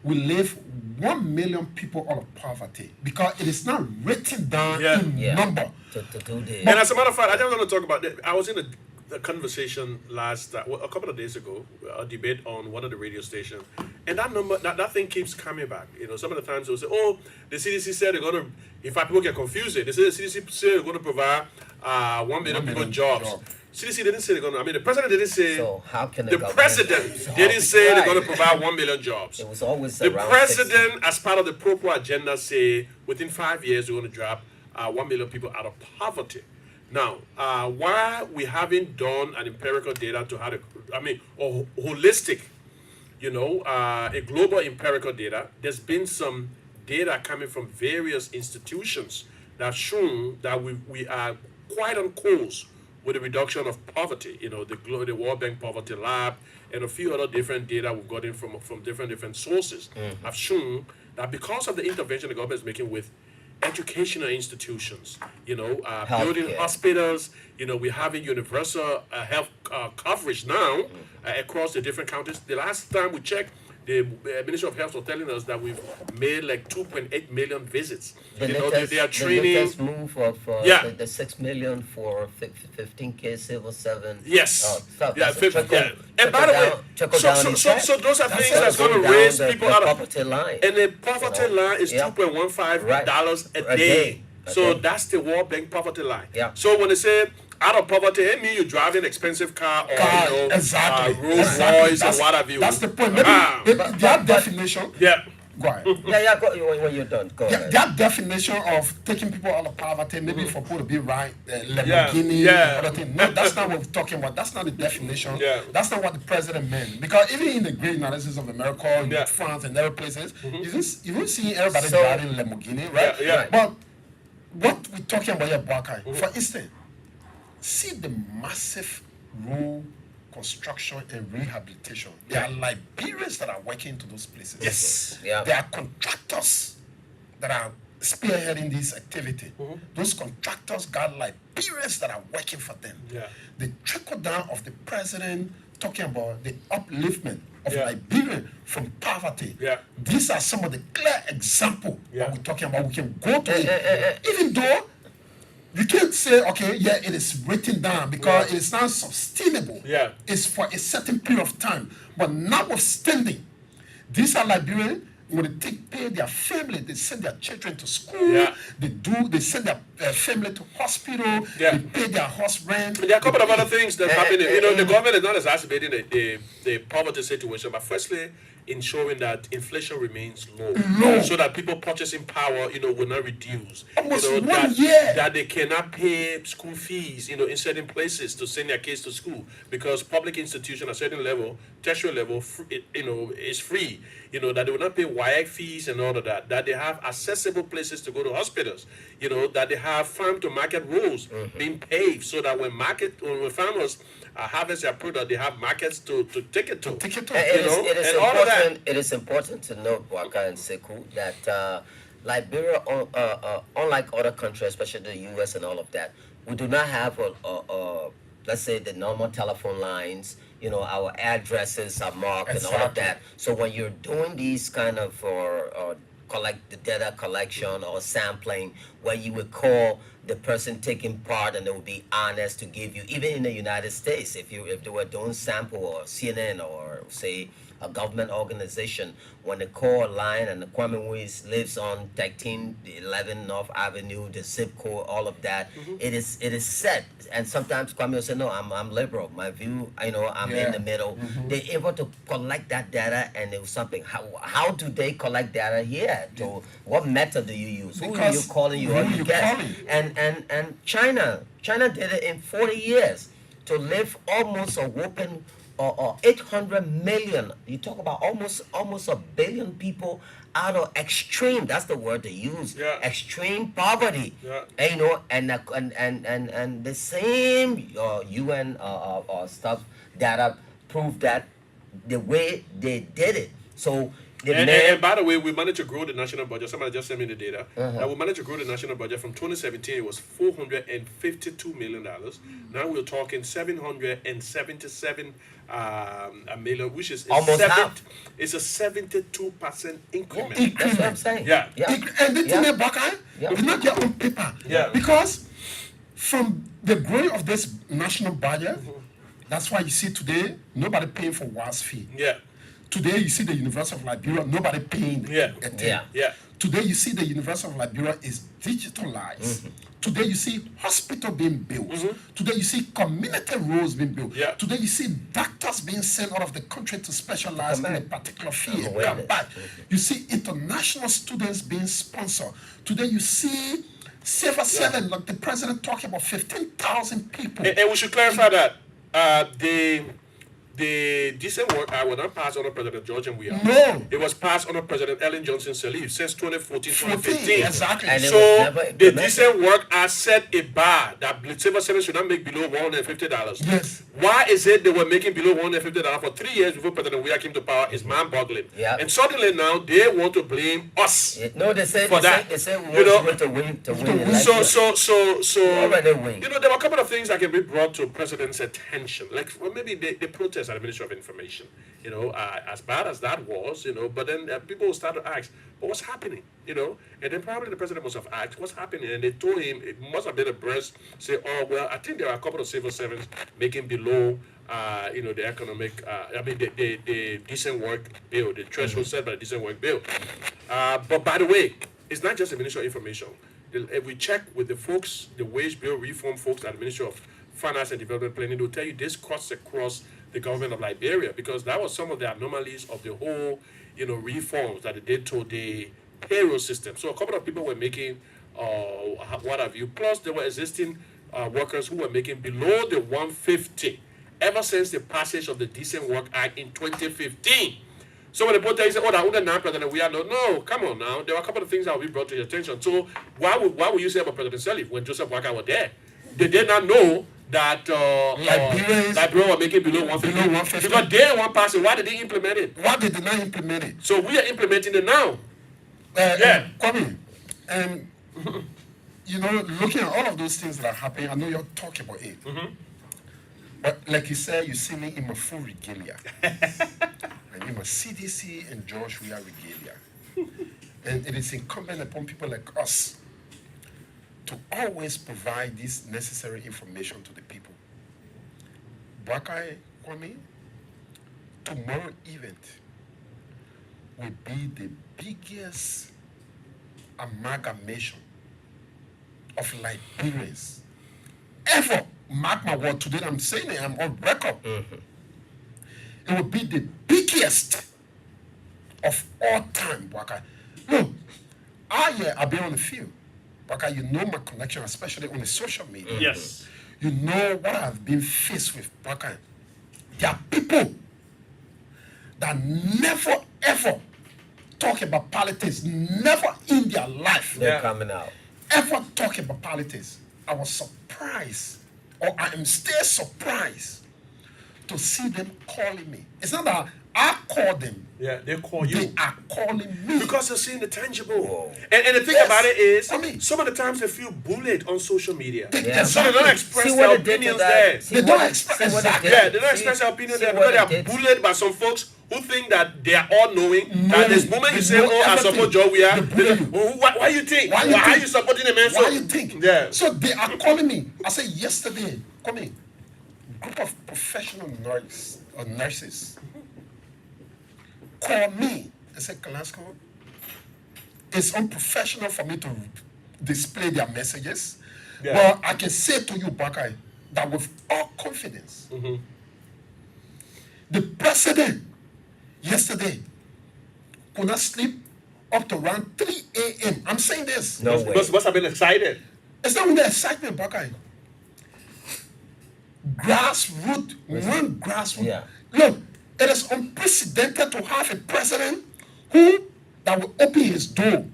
we live 1 million people out of poverty because it is not written down Yeah. in Yeah. number. To do the And as a matter of fact, I just want to talk about that. I was in a conversation a couple of days ago, a debate on one of the radio stations, and that number, that thing keeps coming back. You know, some of the times they'll say, "Oh, the CDC said they're going to." In fact, people get confused. They say the CDC said they're going to provide 1 million 1 people million jobs. jobs. CDC didn't say they're going to. I mean, the president didn't say. So how can the government- president didn't say they're going to Right. provide 1 million jobs. It was always The around president, as part of the pro agenda, say within 5 years we're going to drop 1 million people out of poverty. Now, why we haven't done an empirical data to how to, or holistic, a global empirical data, there's been some data coming from various institutions that have shown that we are quite on course with the reduction of poverty. You know, the World Bank Poverty Lab and a few other different data we've gotten from different sources have shown that because of the intervention the government is making with educational institutions, building Healthcare. hospitals, we're having universal health coverage now across the different counties. The last time we checked, the Ministry of Health was telling us that we've made like 2.8 million visits. The they latest, are the training. latest move of Yeah. the 6 million for 15K Civil 7. Yes. Stuff. Yeah, That's a 50, trickle- yeah. And by the way, trickle so, down so, so, effect. so those are things That's that's going going to down raise the- people the out of poverty line. And the poverty line is Yeah. $2.15 a A day. day. So Okay. that's the World Bank poverty line. Yeah. So when they say out of poverty, it means you're driving expensive car or Exactly. Rolls Exactly. Royce or what have you. That's the point. Maybe Ah. their definition. Yeah. Go ahead. Yeah, go, when you're done, go ahead. That definition of taking people out of poverty, maybe for people to be right, Lamborghini, Yeah. and other thing. No, that's not what we're talking about. That's not the definition. Yeah. That's not what the president meant. Because even in the great analysis of America, Yeah. France, and other places, you don't see everybody So- driving Lamborghini, right? Yeah, yeah. But what we're talking about here, Bakai, for instance, see the massive road construction and rehabilitation. There are Liberians that are working into those places. Yes. Yeah. There are contractors that are spearheading this activity. Those contractors got Liberians that are working for them. Yeah. The trickle down of the president talking about the upliftment of Yeah. Liberian from poverty. Yeah. These are some of the clear examples Yeah. that we're talking about. We can go to it. Even though you can't say, okay, yeah, it is written down because Yeah. it is not sustainable. Yeah. It's for a certain period of time. But notwithstanding, these are Liberians. When they pay their family, they send their children to school. Yeah. They send their family to hospital. Yeah. They pay their house rent. There are a couple of other things that's happening. The government is not exacerbating the poverty situation, but firstly, ensuring that inflation remains low, so that people purchasing power, will not reduce. Almost that, 1 year. that they cannot pay school fees, in certain places to send their kids to school because public institution at certain level, tertiary level, is free. That they will not pay WIAC fees and all of that. That they have accessible places to go to hospitals. That they have farm to market roads being paved so that when farmers harvest their product, they have markets to take it to. Take it to. It is and all of that. important. It is important to note, Waka and Sekou, that Liberia, unlike other countries, especially the U.S. and all of that, we do not have let's say the normal telephone lines. Our addresses are marked and all of Exactly. that. So when you're doing these kind of collect the data collection or sampling, where you would call the person taking part and they would be honest to give you, even in the United States, if they were doing sample or CNN or say a government organization, when the core line and the Kwame West lives on 1311 North Avenue, the zip code, all of that, it is set. And sometimes Kwame will say, no, I'm liberal. My view, I'm in the middle. They're able to collect that data, and it was something. How do they collect data here? So what method do you use? Who are you Because calling? You who or you you guess? calling? And China did it in 40 years to live almost a whopping or 800 million. You talk about almost a billion people out of extreme. That's the word they use. Yeah. Extreme poverty. Yeah. And the same UN stuff data prove that the way they did it. So the And by the way, we managed to grow the national budget. Somebody just sent me the data. We managed to grow the national budget from 2017. It was $452 million. Now we're talking 777 million, which is Almost half. It's a 72% increment. Yeah, that's what I'm saying. Yeah. And the thing about Yeah. it's not their own paper. Yeah. Because from the growing of this national budget, that's why you see today nobody paying for WAS fee. Yeah. Today you see the University of Liberia, nobody paying Yeah. a thing. Yeah. Yeah. Today you see the University of Liberia is digitalized. Today you see hospital being built. Today you see community roads being built. Yeah. Today you see doctors being sent out of the country to specialize in a particular field. Come Come back. back. You see international students being sponsored. Today you see civil servants, like the president talking about 15,000 people. And we should clarify that the decent work was not passed under President George and Weah. No. It was passed under President Ellen Johnson Sirleaf since 2014, 2015. Exactly. And it So was never the implemented. decent work has set a bar that civil servants should not make below $150. Yes. Why is it they were making below $150 for 3 years before President Weah came to power? Is mind-boggling. Yeah. And suddenly now they want to blame us. No, they said For that. they said we You know, were to win the So election. Already win. there were a couple of things that can be brought to President's attention, like maybe the protest at the Ministry of Information. As bad as that was, but then people start to ask, but what's happening, and then probably the president must have asked what's happening, and they told him it must have been a burst. Say, oh well, I think there are a couple of civil servants making below. The economic, the decent work bill, the threshold set by the decent work bill. But by the way, it's not just the Ministry of Information. If we check with the folks, the wage bill reform folks at the Ministry of Finance and Development Planning, they'll tell you this cuts across the government of Liberia, because that was some of the anomalies of the whole, reforms that they did to the payroll system. So a couple of people were making, what have you, plus there were existing workers who were making below the 150 ever since the passage of the Decent Work Act in 2015. So when the both say, oh, that under now President, we are no, come on now. There were a couple of things that will be brought to your attention. So why would you say about President Sirleaf when Joseph Waka was there? They did not know that Liberia were making below 150. Because they want pass it. Why did they implement it? Why they did not implement it? So we are implementing it now. Kwame, looking at all of those things that are happening, I know you're talking about it. But like you said, you see me in my full regalia. And in my CDC and George Weah regalia. And it is incumbent upon people like us to always provide this necessary information to the people. Bwakai Kwame, tomorrow event will be the biggest amalgamation of Liberians ever. Mark my word, today I'm saying it, I'm on record. It will be the biggest of all time, Bwakai. Look, I've been on the field. Bwakai, you know my connection, especially on the social media. Yes. You know what I've been faced with, Bwakai. There are people that never ever talk about politics, never in their life They're coming out. ever talk about politics. I was surprised, or I am still surprised to see them calling me. It's not that I call them. Yeah, they call you. They are calling me. Because they're seeing the tangible. Whoa. And the thing Yes. about it is, I mean- some of the times they feel bullied on social media. Yeah. So they don't express See their what they did to opinions that. there. See They what don't it- express- see what it exactly. did. Yeah, they don't See- express their opinion see there what because they it are did. bullied by some folks who think that they are all knowing. That Knowing. this moment you They say, know oh, I everything. support Joe Weah, They bully you. why you think? Why you Why think? are you supporting the man? Why you think? Yeah. So they are calling me. I said yesterday, come in, group of professional nurses call me and say, Kalasco, it's unprofessional for me to display their messages. Yeah. But I can say to you, Bakai, that with all confidence, the president yesterday could not sleep up to around 3 a.m. I'm saying this. No way. Must have been excited. It's not only excitement, Bakai. Grassroots, one grassroots. Yeah. Look, it is unprecedented to have a president who that will open his door.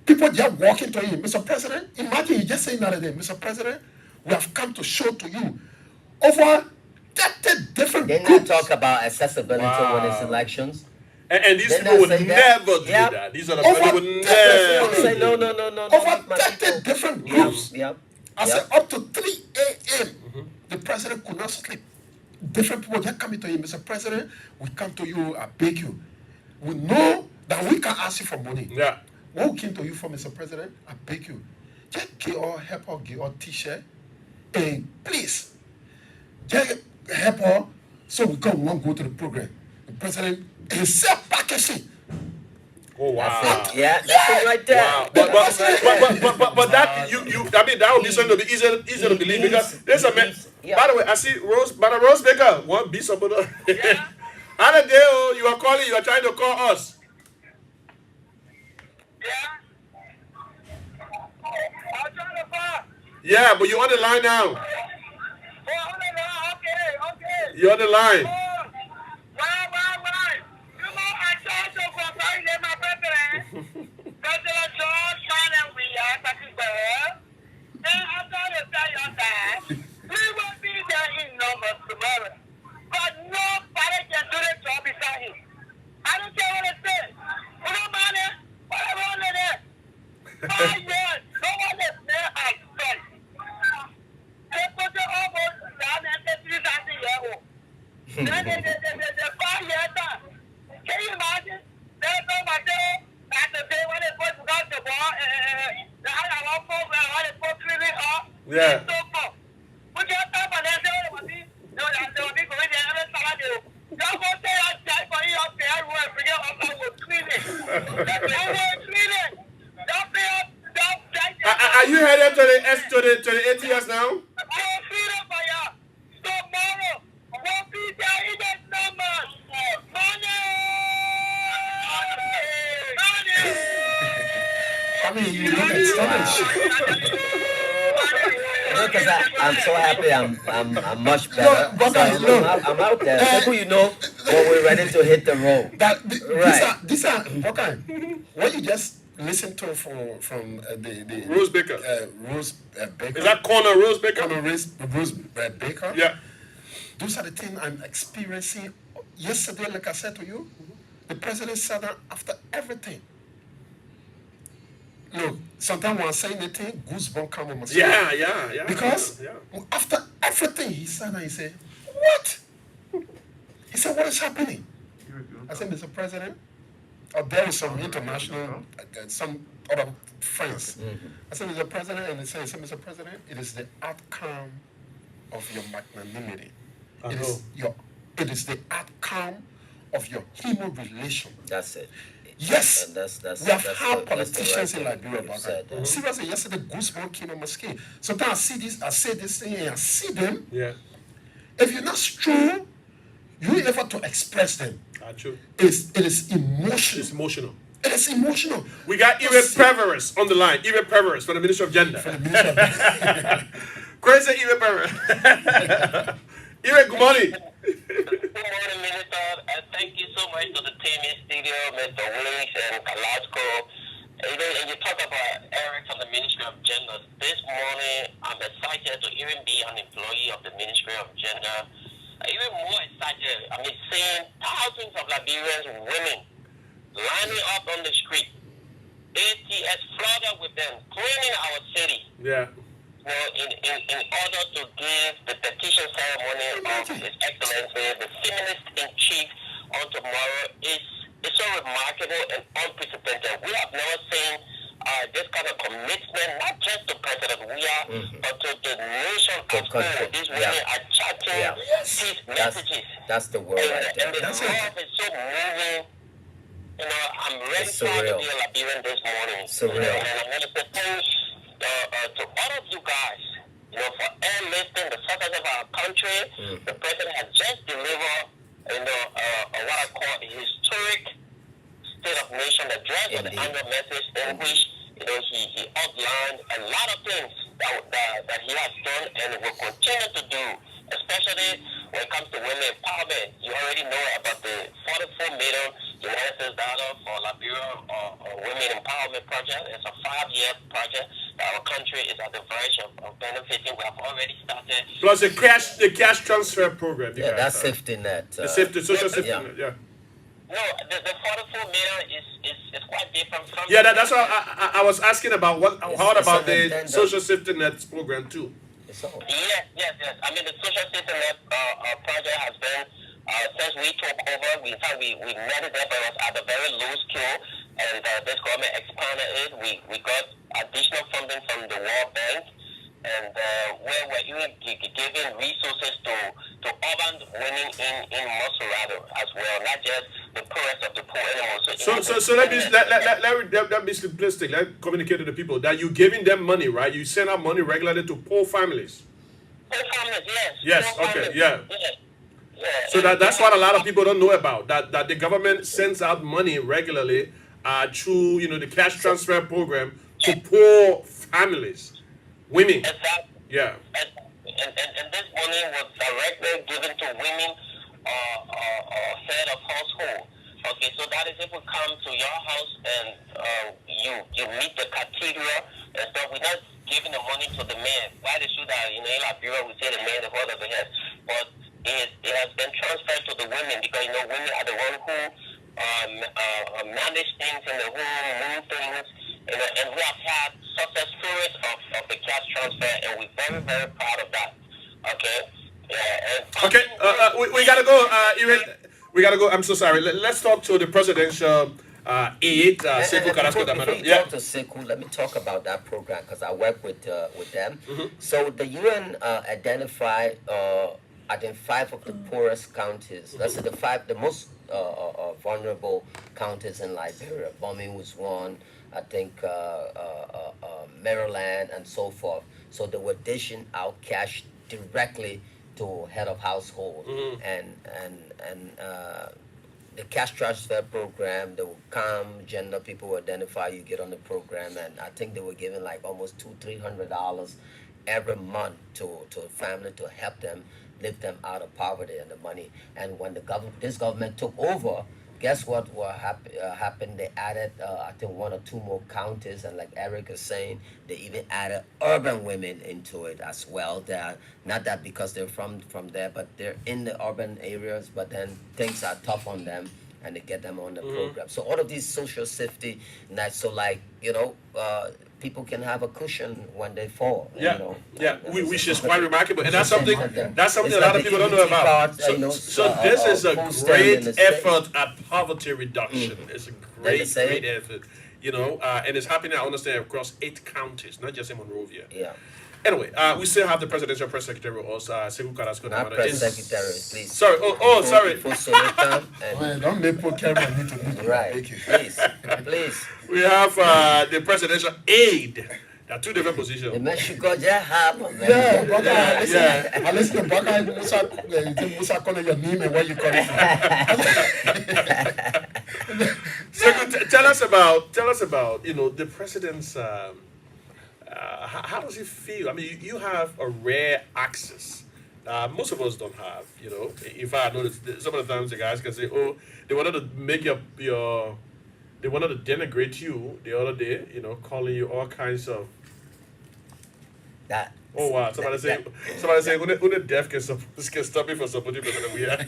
People just walking to him, Mr. President. Imagine he just saying that day, Mr. President, we have come to show to you over 30 different They not groups. talk about accessibility when it's elections. And these They people not would say that. never do Yep. that. These are the Over people who would 30 never. Say no. Over my 30 people. different Yep, groups. yep. I yep. said up to 3 a.m. The president could not sleep. Different people just coming to him, Mr. President, we come to you, I beg you. We know that we can ask you for money. Yeah. What we came to you for, Mr. President, I beg you. Just get all help her, get all t-shirt. And please, just help her so we can want to go to the program. The president himself packaging. Oh wow. That's it. Yeah, that's it right there. Wow. That's right there. But that you I mean that would be something to be easier to believe because there's a man. Yeah. By the way, I see Rose Baker want be somebody. Yeah. How the day you are calling, you are trying to call us. Yeah. I'm trying to find. Yeah, but you're on the line now. Oh, hold on. Okay. You're on the line. Why? You know, I told you for my president. President George Biden, we are talking about. And I'm trying to tell you that we will be there in numbers tomorrow. But nobody can do the job beside him. I don't care what it says. We don't mind it. Whatever on it is. 5 years. No one is there as well. They put it almost down and they 3,000 years old. Then the 5 years done. Can you imagine? There's no matter at the day when they put the ball, the other one program, when they put cleaning up. Yeah. So forth. We just talk about that. They will be going there every Saturday. Don't go say I die for you up there. I will bring it up. I will clean it. I will clean it. Don't be up. Don't die. Are you headed to the ATS now? I will clean it for you. Tomorrow, we'll be there in the numbers. I mean, you look astonished. Because I'm so happy. I'm much better. But So I'm out there. People, when we're ready to hit the road. Right. These are okay. What you just listened to from the Rose Baker. Rose Baker. Is that corner Rose Baker? Conor Rose Baker? Yeah. Those are the things I'm experiencing. Yesterday, like I said to you, the president said that after everything. Look, sometimes when I say anything, goosebumps come on my skin. Yeah. Because yeah. after everything he said, he said, what? He said, what is happening? I said, Mr. President, there is some international, some other friends. I said, Mr. President, and he said, Mr. President, it is the outcome of your magnanimity. It is the outcome of your human relation. That's it. Yes, And that's we have that's had the- politicians that's the in right Liberia thing about you said, that. yeah. Seriously, yesterday goosebumps came on my skin. Sometimes I say this thing and I see them. Yeah. If you're not strong, you never to express them. True. It is emotional. It's emotional. It is emotional. We got Iwe Preveris on the line. Iwe Preveris from the Ministry of Gender. Crazy Iwe Preveris. Iwe, good morning. Good morning, Minister. Thank you so much to the team in studio, Mr. Willis and Kalasco. And you talk about Eric from the Ministry of Gender. This morning, I'm excited to even be an employee of the Ministry of Gender. Even more excited, seeing thousands of Liberian women lining up on the street. ATS flooded with them, cleaning our city. Yeah. In order to give the petition ceremony of His Excellency, the feminist in chief, on tomorrow is so remarkable and unprecedented. We have never seen this kind of commitment, not just to President Weah, but to the nation as whole. These women are chatting these messages. That's the word right there. And the love is so moving. I'm really It's proud to surreal. be a Liberian this morning. Surreal. And I want to say thanks to all of you guys, for enlisting the success of our country. The president has just delivered, what I call a historic State of Nation address on the Indeed. annual message in which he outlined a lot of things that he has done and will continue to do, especially when it comes to women empowerment. You already know about the $44 million United States dollar for Liberia or Women Empowerment Project. It's a 5-year project that our country is at the verge of benefiting. We have already started. Plus the cash transfer program. Yeah, that's safety net. The social safety yeah. net. Yeah. No, the 44 million is quite different from. Yeah, that's what I was asking about. How it's about an the addendum. social safety net program too? It's all. Yes. I mean, the social safety net project has been since we took over. We met it there, but it was at a very low scale, and this government expanded it. We got additional funding from the World Bank, and where we're even giving resources to urban women in Mosurado as well, not just the poorest of the poor anymore. So let me simplistic. Let communicate to the people that you're giving them money, right? You send out money regularly to poor families. Poor families, yes. Yes, Poor okay, families, yeah. yes. Yeah. So that's what a lot of people don't know about. That the government sends out money regularly through the cash transfer program to poor families, women. Exactly. Yeah. And this money was directly given to women head of household. Okay, so that is if we come to your house and you meet the criteria and stuff. We're not giving the money to the man. Why they should that in Liberia we say the man the hold of the head, but it has been transferred to the women because women are the one who manage things in the home, move things, and we have had success stories of the cash transfer, and we're very, very proud of that. Okay. Yeah. Okay. We gotta go. We gotta go. I'm so sorry. Let's talk to the presidential aide, Sekou Carrasco Before Damano. you Yeah. talk to Sekou, let me talk about that program because I work with them. So the UN identified I think 5 of the poorest counties. That's the most vulnerable counties in Liberia. Bombing was one. I think Maryland and so forth. So they were dishing out cash directly to head of household and the cash transfer program. They will come, gender people will identify you, get on the program, and I think they were giving like almost $200-300 every month to a family to help them lift them out of poverty and the money. And when this government took over, guess what happened? They added, I think, 1 or 2 more counties, and like Eric is saying, they even added urban women into it as well. They are not that because they're from there, but they're in the urban areas. But then things are tough on them, and they get them on the program. So all of these social safety nets, so like people can have a cushion when they fall. Yeah, which is quite remarkable, and that's something a It's lot like of people the don't know EBT about. card, So this is a post them in great the state. effort at poverty reduction. It's a great say. effort, and it's happening. I understand across 8 counties, not just in Monrovia. Yeah. Anyway, we still have the presidential press secretary with us, Sekou Carrasco Not Damano. press secretary, please. Sorry. Oh, sorry. Before Sonata and Well, don't make poor camera need to do right, please. We have the presidential aide. There are 2 different The positions. Mexico just happened. Yeah, but Yeah. I listen to Baka Musa calling your name and where you calling from. Sekou, tell us about the president's. How does it feel? I mean, you have a rare access. Most of us don't have. In fact, I noticed some of the times the guys can say, "Oh, they wanted to make they wanted to denigrate you the other day. Calling you all kinds of." That. Oh wow! Somebody say, "Only deaf can stop me from supporting President Weah."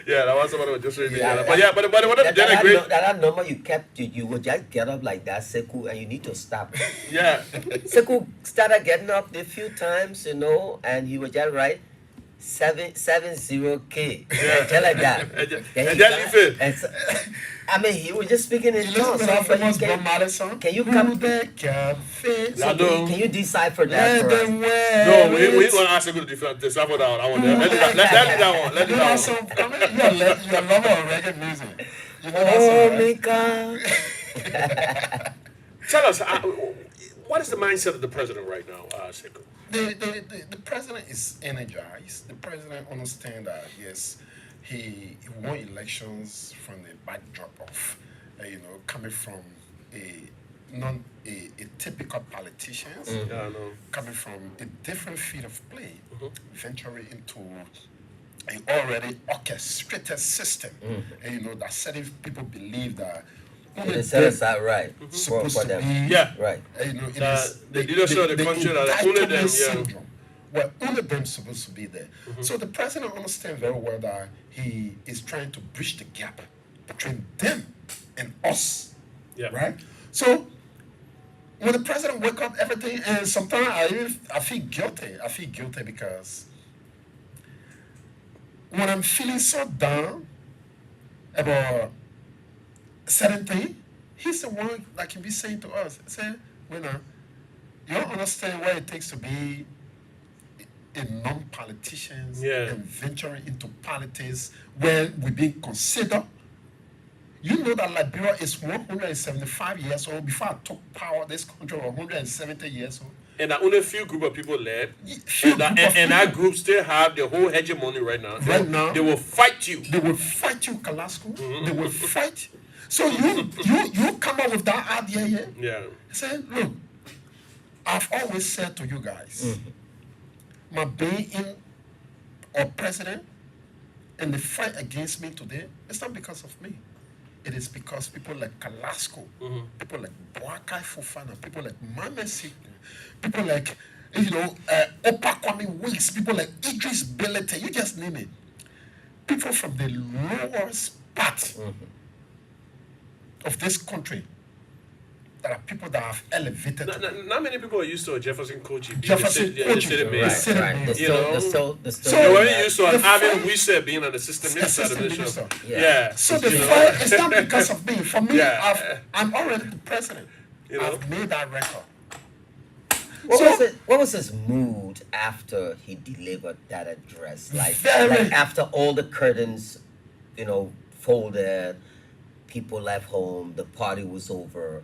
Yeah, that was somebody was just reading. Yeah, But they wanted to denigrate. That number you would just get up like that, Sekou, and you need to stop. Yeah. Sekou started getting up a few times, and he would just write 770K. Yeah. Tell like that. And then leave it. And so, I mean, he was just speaking in You tongues. listen to So that famous Bob can, Marley song? can you come? the cafe? I know. Can you decipher that Let for us? them wear No, we it. going to ask you to decipher that one. I want that. Let that one. Let You that are one. so, you're a lover of reggae music. You know that song, Oh, right? Micat. Tell us, what is the mindset of the president right now, Sekou? The president is energized. The president understands that, yes, he won elections from the backdrop of, coming from a a typical politicians, Yeah, I know. coming from a different field of play, venturing into an already orchestrated system, and that certain people believe that only They set them us out right supposed for to them. be, Yeah. Right. it The- is the leadership of the country that only them, entitlement yeah. syndrome, where only them supposed to be there. So the president understands very well that he is trying to bridge the gap between them and us, Yeah. right? So when the president wake up, everything, and sometimes I feel guilty. I feel guilty because when I'm feeling so down about certain thing, he's the one that can be saying to us, say, you don't understand what it takes to be a non-politician Yeah. and venturing into politics where we're being considered. You know that Liberia is 175 years old. Before I took power, this country was 170 years old. And that only a few group of people left. Few And that, group of and that people. group still have the whole hegemony right now. Right now. They will fight you. They will fight you, Kalasco. They will fight. So you come up with that idea here. Yeah. Say, look, I've always said to you guys, my being in or president and the fight against me today, it's not because of me. It is because people like Kalasco, people like Boakai Fofana, people like Mame Sikne, people like, Opa Kwame Weeks, people like Idris Belete, you just name it. People from the lowest part of this country that are people that have elevated. Not many people are used to a Jefferson Kochi being Jefferson the Kochi, city right. mayor. City Right. mayor. They're You still, know? they're still, they're still. So- They doing were that. used to an The Arvin fight- Wisse being an assistant minister. Assistant administration. minister. Yeah. So the You know? fight is not because of me. For me, Yeah. I'm already the president. You know? I've made that record. What was his mood after he delivered that address? Like Very- after all the curtains, folded, people left home, the party was over.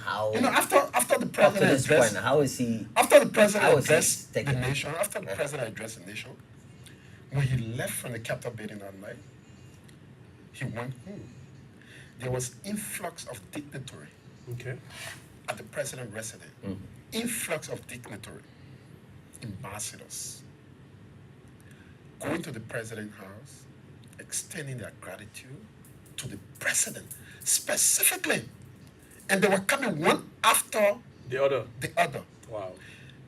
How After the up to president this addressed, point, how is he? after the president How is he addressed the taking it? nation, after the president addressed the nation, when he left from the Capitol building that night, he went home. There was influx of dignitary Okay. at the president residence. Influx of dignitary, ambassadors, going to the president's house, extending their gratitude to the president specifically. And they were coming one after The other. the other. Wow.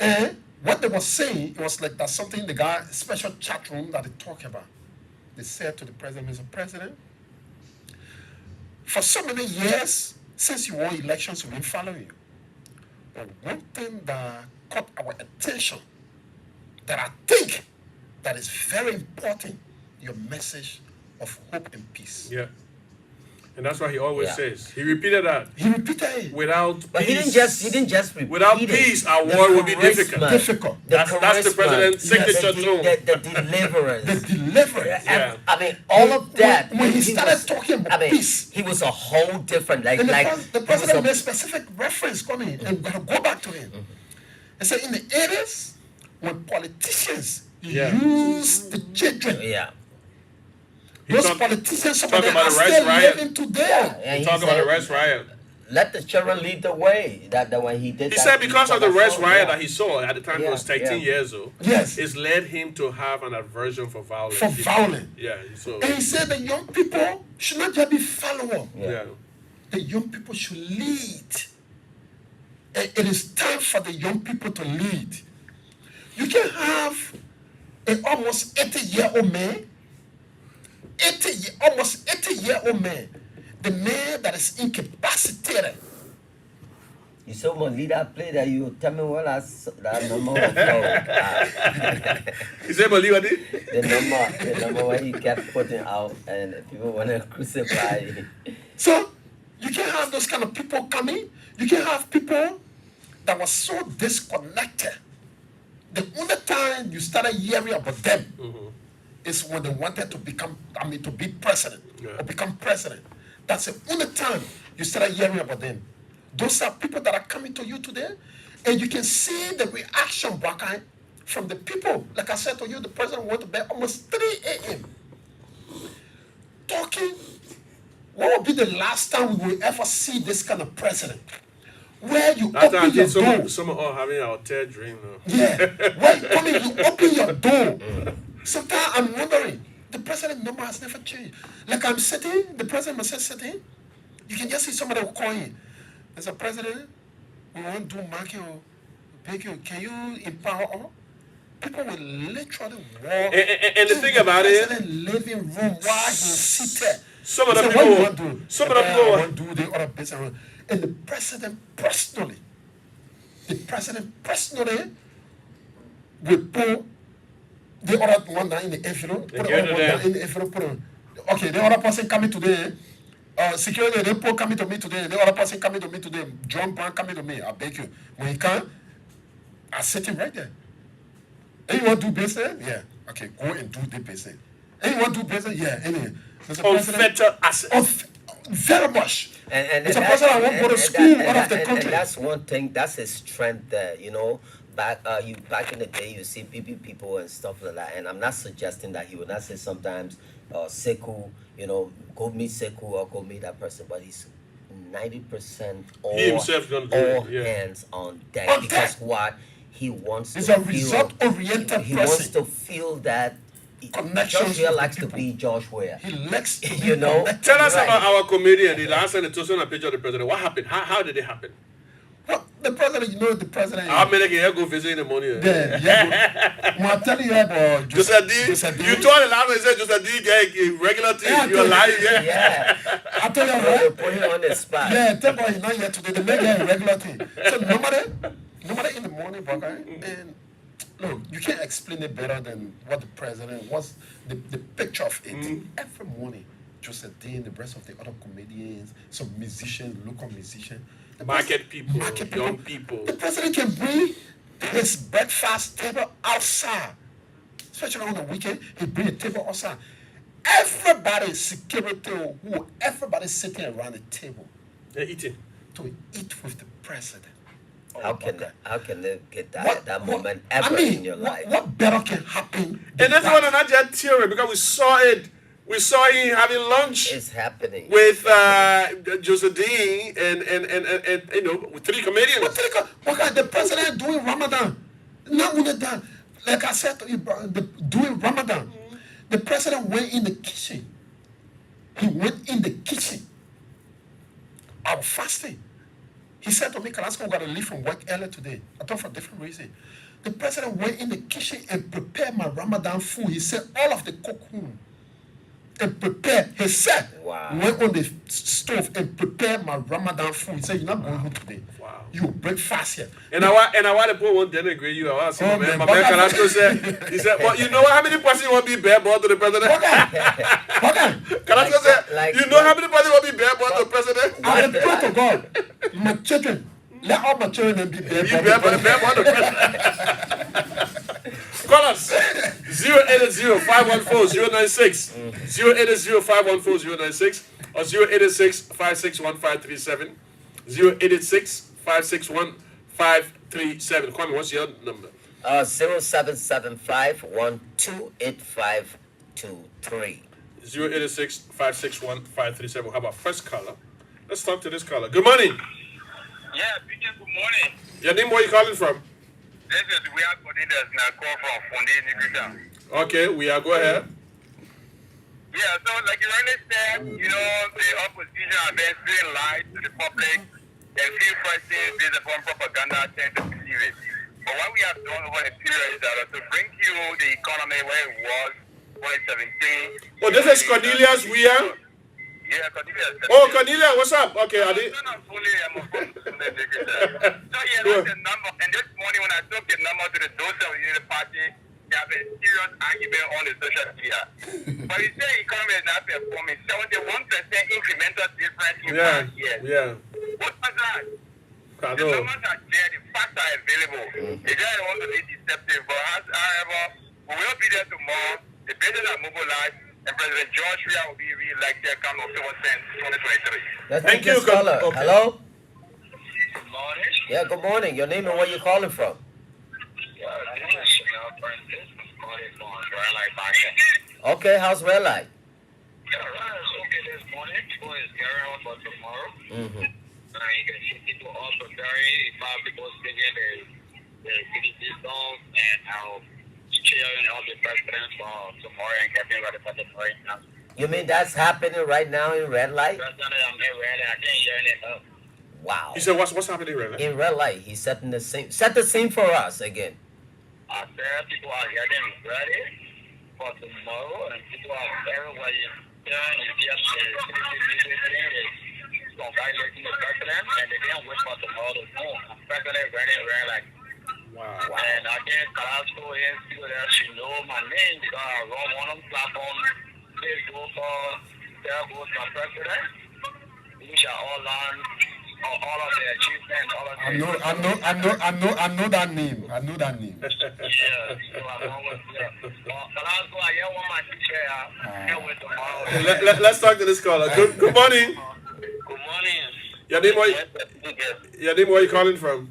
And what they were saying, it was like that's something the guy, special chat room that they talk about. They said to the president, Mr. President, for so many years, since you won elections, we've been following you. But one thing that caught our attention, that I think that is very important, your message of hope and peace. Yeah. And that's what he always Yeah. says. He repeated that. He repeated it. Without But peace, he didn't just repeat without it. peace, our The war will be charisma, difficult. Difficult. The That's the charisma, president's signature the, too. the deliverance. The deliverance. Yeah. I mean, all of that. When he started was- talking about I mean, peace. he was a whole different, And the he was president a- made specific reference coming, and we're going to go back to him. He said, in the 80s, when politicians Yeah. use the children, yeah. He those talk- politicians, some of talk them about are the rice still riot. living today. And he Talk about the said, rice riot. Let the children lead the way. That when he did He that, said because of the that rice song, riot yeah. that he saw at the time he Yeah, was 13 yeah. years old, Yes. it's led him to have an aversion for violence. For violence. Yeah, so And he said the young people should not just be follower. yeah. The young people should lead. And it is time for the young people to lead. You can have an almost 80-year-old man, almost 80-year-old man, the man that is incapacitated. You saw my leader play that you tell me what that number was for. He said, "Believe it." The number where he kept putting out and people want to crucify him. So you can have those kind of people coming. You can have people that were so disconnected. The only time you started hearing about them is when they wanted to become, to be president or become president. That's the only time you start hearing about them. Those are people that are coming to you today, and you can see the reaction, Bakai, from the people. Like I said to you, the president went to bed almost 3 a.m. talking. What will be the last time we will ever see this kind of president? Where you open your door. Some are all having our tear dream now. Yeah. Where you come in, you open your door. Sometimes I'm wondering, the president number has never changed. Like I'm sitting, the president must say sitting. You can just see somebody will call in. As a president, we want to do market or beg you. Can you empower all? People will literally walk. And the thing about it, living room while he's seated. Some of the What you people, want to do? I want to do the other business. And the president personally will put the other one down in the envelope, put the other one down in the envelope, put on. Okay, the other person coming today. Security report coming to me today. The other person coming to me today. John Brown coming to me. I beg you. When he can, I set him right there. And you want to do business? Yeah. Okay, go and do the business. And you want to do business? Yeah. Anyway. unfettered access. Very much. And it's a person I won't go to school out of the country. And that's one thing. That's his strength there. You know, back in the day, you see people and stuff like that. And I'm not suggesting that he would not say sometimes, Sekou, you know, go meet Sekou or go meet that person, but he's 90% all hands on deck. Because what he wants he's to a result-oriented person. He wants to feel that. George Weah likes to be George Weah. He likes to you know. Tell us about our comedian. The last time they took a picture of the president. What happened? How did it happen? Well, the president, you know, the president. How many can you go visit in the morning? Yeah. I'm telling you about Joseph D. You told the last time you said Joseph D. Get regular tea. You're lying. Yeah. I tell you what. Put him on the spot. Yeah, tell me he's not here today. They make him regular tea. So nobody in the morning, and look, you can't explain it better than what the president was, the picture of it. Every morning, Joseph Dean, the rest of the other comedians, some musicians, local musicians. Market people, young people. The president can bring his breakfast table outside. Especially on the weekend, he bring a table outside. Everybody, security, everybody sitting around the table. They're eating. To eat with the president. How can they get that moment ever in your life? What better can happen? And that's one another theory because we saw it. We saw him having lunch. It's happening with Joseph Dean and you know with 3 comedians. The president doing Ramadan. Not only that, like I said to you, doing Ramadan. The president went in the kitchen. He went in the kitchen. I was fasting. He said to me, Kalaska, we got to leave from work early today. I thought for a different reason. The president went in the kitchen and prepared my Ramadan food. He said all of the cocoon and prepared. He said, went on the stove and prepared my Ramadan food. He said, you're not going home today. Wow. You break fast here. And I want to put one denigrate you. I want to see my man Kalaska said, he said, well, you know how many persons want to be bare ball to the president? Kalaska said, you know how many persons want to be bare ball to the president? I pray to God. My children, let all my children be bare ball to the president. Call us 080-514-096, 080-514-096, or 086-561-537, 086-561-537. Kwame, what's your number? 0775-128523. 086-561-537. How about first caller? Let's talk to this caller. Good morning. Yeah, speaking. Good morning. Your name, where you calling from? This is we are coordinators now call from Fundy Nigeria. Okay, we are. Go ahead. Yeah, so like you understand, you know, the opposition have been saying lies to the public. They feel frustrated based upon propaganda tend to believe it. But what we have done over the period is that to bring you the economy where it was 2017. Oh, this is Cornelius Weah. Yeah, Cornelius. Oh, Cornelia, what's up? Okay, I'm from the So yeah, that's the number. And this morning when I took the number to the doctor of the party, they have a serious argument on the social media. But you say the economy is not performing. 71% incremental difference in 5 years. Yeah. What was that? The numbers are there, the facts are available. They just want to be deceptive, but however, we will be there tomorrow. The business are mobilized, and President George Weah will be re-elected come October 10th, 2023. Let's Thank take you. this caller. Okay. Hello? Good morning. Yeah, good morning. Your name and where you calling from? Okay, how's red light? Okay this morning. People is carrying on for tomorrow. Mm-hmm. You can see people also very people singing the CDC songs, and I'll cheering all the presidents for tomorrow and getting ready for the right now. You mean that's happening right now in red light? President, I'm here ready. I can't hear anything. Wow. He said, what's happening right now? In red light, he's setting the scene. Set the scene for us again. I said people are getting ready for tomorrow, and people are everywhere. You just CDC music thing is congratulating the president, and they can't wait for tomorrow to come. President ready, like. Wow. And I can't Carrasco in people that she know my name because I run one of them platform. They go for there goes my president. We shall all learn all of the achievements, all of the I know that name. I know that name. yeah, so I'm always there. Carrasco, I hear one of my teacher. Here with tomorrow. Let's talk to this caller. Good morning. Good morning. Your name, where you calling from?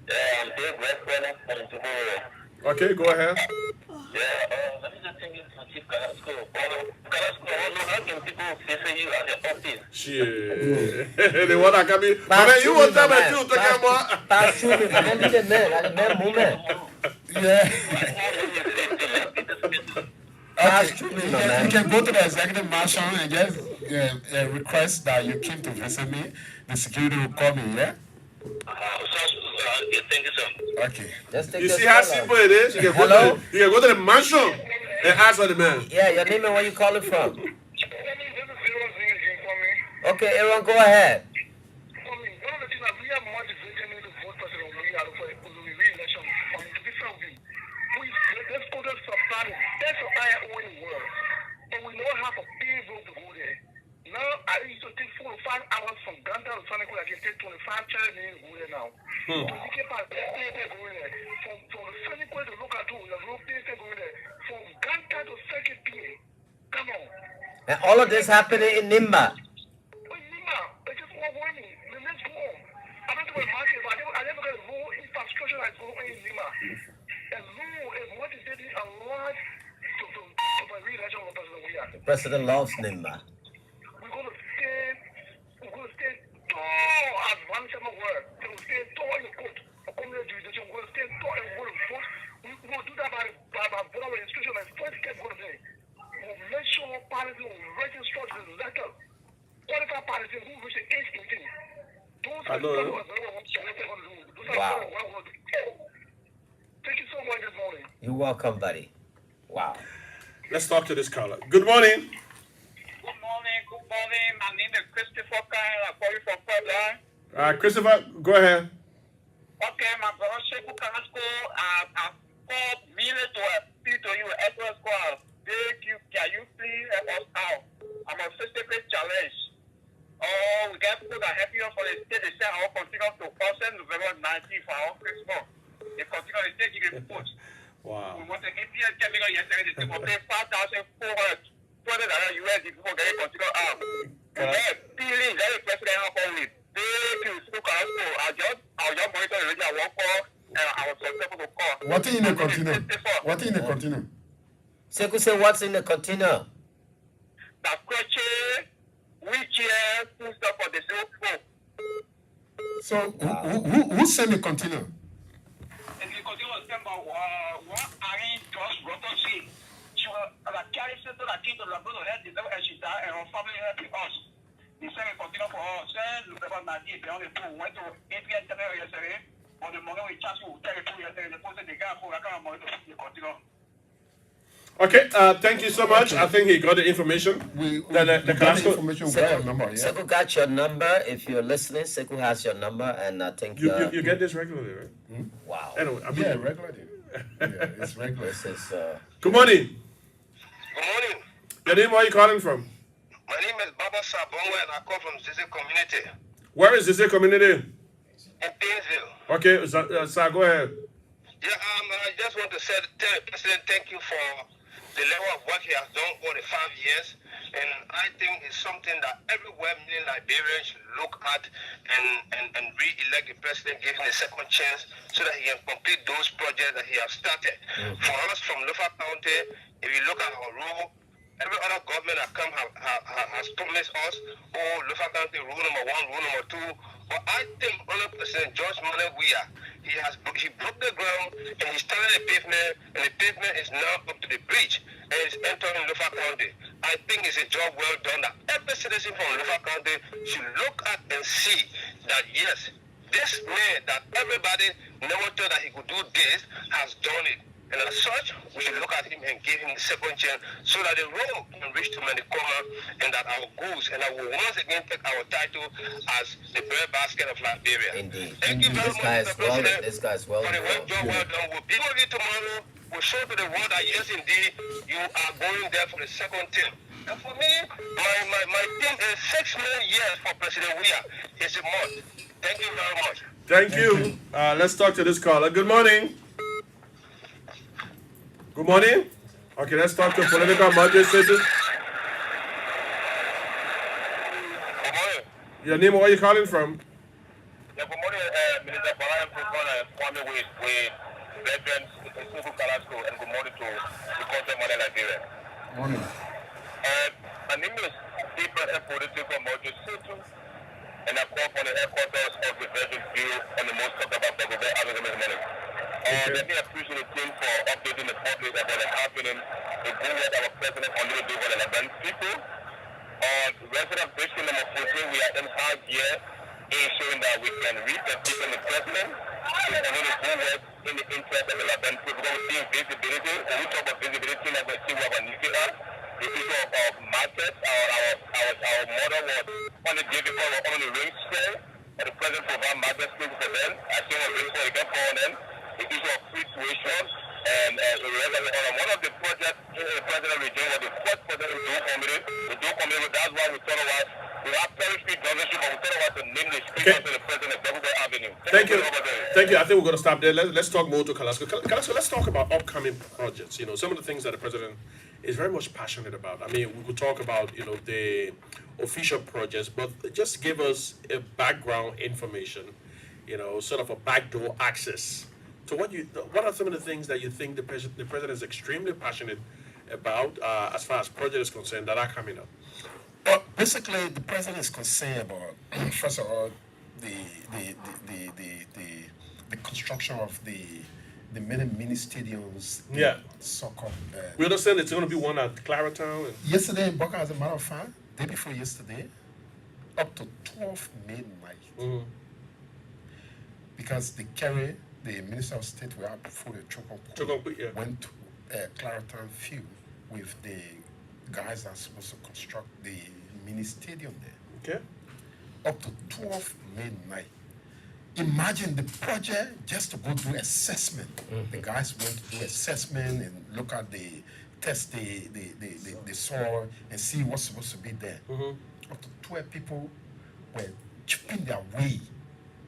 I'm Dave Westbrook from Togo. Okay, go ahead. Let me just tell you from Chief Carrasco. Carrasco, how can people face you at the office? Shit. They want to come in. Man, you want to tell me too, to come on. Pass through me, man. Leave the man. Let the man move, man. Yeah. Pass Okay, through you me, my man. can go to the executive marshal and just request that you came to visit me. The security will call me, yeah? Thank you, sir. Okay. Just take You this see how caller. simple it is? You can Hello? go to the mansion and ask for the man. Yeah, your name and where you calling from? Okay, Aaron, go ahead. Now, I used to take 4 or 5 hours from Ganda to Sonic. I can take 25 minutes go there now. So you keep on going there. From the Sonic to look at the road, going there. From Ganda to Second PA. Come on. And all of this happening in Nimba. Nima, they just want money. Let's go home. I'm not going to market, but I never got a low infrastructure like go in Nima. And low is what is getting a lot to my re-election of President Weah. The president loves Nimba. We're going to stay tall as one summer word. They will stay tall in the court. A community jurisdiction, we're going to stay tall and we're going to vote. We will do that by voter registration and first step going to be. We'll make sure parties will register the letter. Qualified parties who reach the age 18. Those are the people who are going to do. Wow. Thank you so much this morning. You're welcome, buddy. Wow. Let's talk to this caller. Good morning. Good morning. My name is Christopher Kyle. I'm calling from Portland. Christopher, go ahead. Okay, my brother Sheku Carrasco, I called Miller to appeal to you as well as call. Can you please help us out? I'm a face-to-face challenge. Oh, we get people that help you for the state. They say I will continue to offset November 19th for our Christmas. They continue to take it put. Wow. We want to get here chemical yesterday. They will pay $5,400 US if people get continue out. Feeling very president help with. Thank you, Sheku Carrasco. I'll just monitor the radio I work for. I was successful to call. What in the container? What in the container? Seku say what's in the container? The crutches, wheelchair, food stuff for the zero people. So who sent the container? And the container was sent by one Irene Josh Rotosi. She was carry sister that came to the brother head and she died and her family helping us. They sent a container for us. Then November 19th, they only went to APN yesterday. On the morning we charged you 34 yesterday. They posted the guy for I can't remember the container. Okay, thank you so much. I think he got the information. We The got the Carrasco. information. We got your number, yeah? Seku got your number. If you're listening, Seku has your number, and I think You get this regularly, right? wow. Anyway, I mean, Yeah, regularly. Yeah, it's regular. This is good morning. Good morning. Your name, where are you calling from? My name is Baba Sabongo and I come from Zizi community Where is this community? in Painesville. Okay, sir, go ahead. Yeah, I just want to tell the president thank you for the level of work he has done over the 5 years. And I think it's something that everywhere many Liberians should look at and re-elect the president, give him a second chance so that he can complete those projects that he has started. For us from Lofa County, if you look at our rule, every other government that come has promised us, oh, Lofa County rule number 1, rule number 2. But I think under President George Managuia, he broke the ground and he started the pavement, and the pavement is now up to the bridge and it's entering Lofa County. I think it's a job well done that every citizen from Lofa County should look at and see that yes, this man that everybody never thought that he could do this has done it. And as such, we should look at him and give him the second chance so that the road can reach to Manicoma and that our goals and that we once again take our title as the breadbasket of Liberia. Indeed. Thank you very much, Mr. President, This guy's well for the work job well involved. done. We'll be with you tomorrow. We'll show to the world that yes, indeed, you are going there for the second term. And for me, my team is 6 more years for President Weah. It's a month. Thank you very much. Thank you. Let's talk to this caller. Good morning. Good morning. Okay, let's talk to political magistrates. Good morning. Your name, where are you calling from? Yeah, good morning, Minister Brian Kwame with veterans in Kuku Kalasco, and good morning to the country of Nigeria. Morning. My name is Deep Political Magistrate, and I come from the headquarters of the Veterans Bureau on the most talked about the African money. Let me appreciate the team for updating the public about what's happening, the good work our president on the do for the Lebanon people. Resident district number 14, we are in hard year ensuring that we can reposition the president to continue to do work in the interest of the Lebanon people. Because we see visibility, when we talk about visibility, like we see we have a Micat, the issue of markets, our model was on the day before we were on the ring square, and the president provide market space for them. I think we're ring square again for them. The issue of free tuition and one of the projects in the president regime was the first project in the Do Committee. That's why we thought about we have Perry Street Governorship, but we thought about the name the street after the president of Belvedere Avenue. Thank you. Thank you. I think we're going to stop there. Let's talk more to Kalasco. Kalasco, let's talk about upcoming projects. You know, some of the things that the president is very much passionate about. I mean, we could talk about, you know, the official projects, but just give us a background information, you know, sort of a backdoor access to what are some of the things that you think the president is extremely passionate about as far as project is concerned that are coming up? Well, basically, the president is concerned about, first of all, the construction of the mini stadiums. Yeah. Soccer. We understand it's going to be one at Claratown. And Yesterday in Boca, as a matter of fact, day before yesterday, up to 12 midnight. Because the Minister of State were out before the Chokonku, yeah. went to Claratown Field with the guys that are supposed to construct the mini stadium there. Okay. Up to 12 midnight. Imagine the project just to go do assessment. The guys went to do assessment and look at test the soil and see what's supposed to be there. Up to 12 people were chipping their way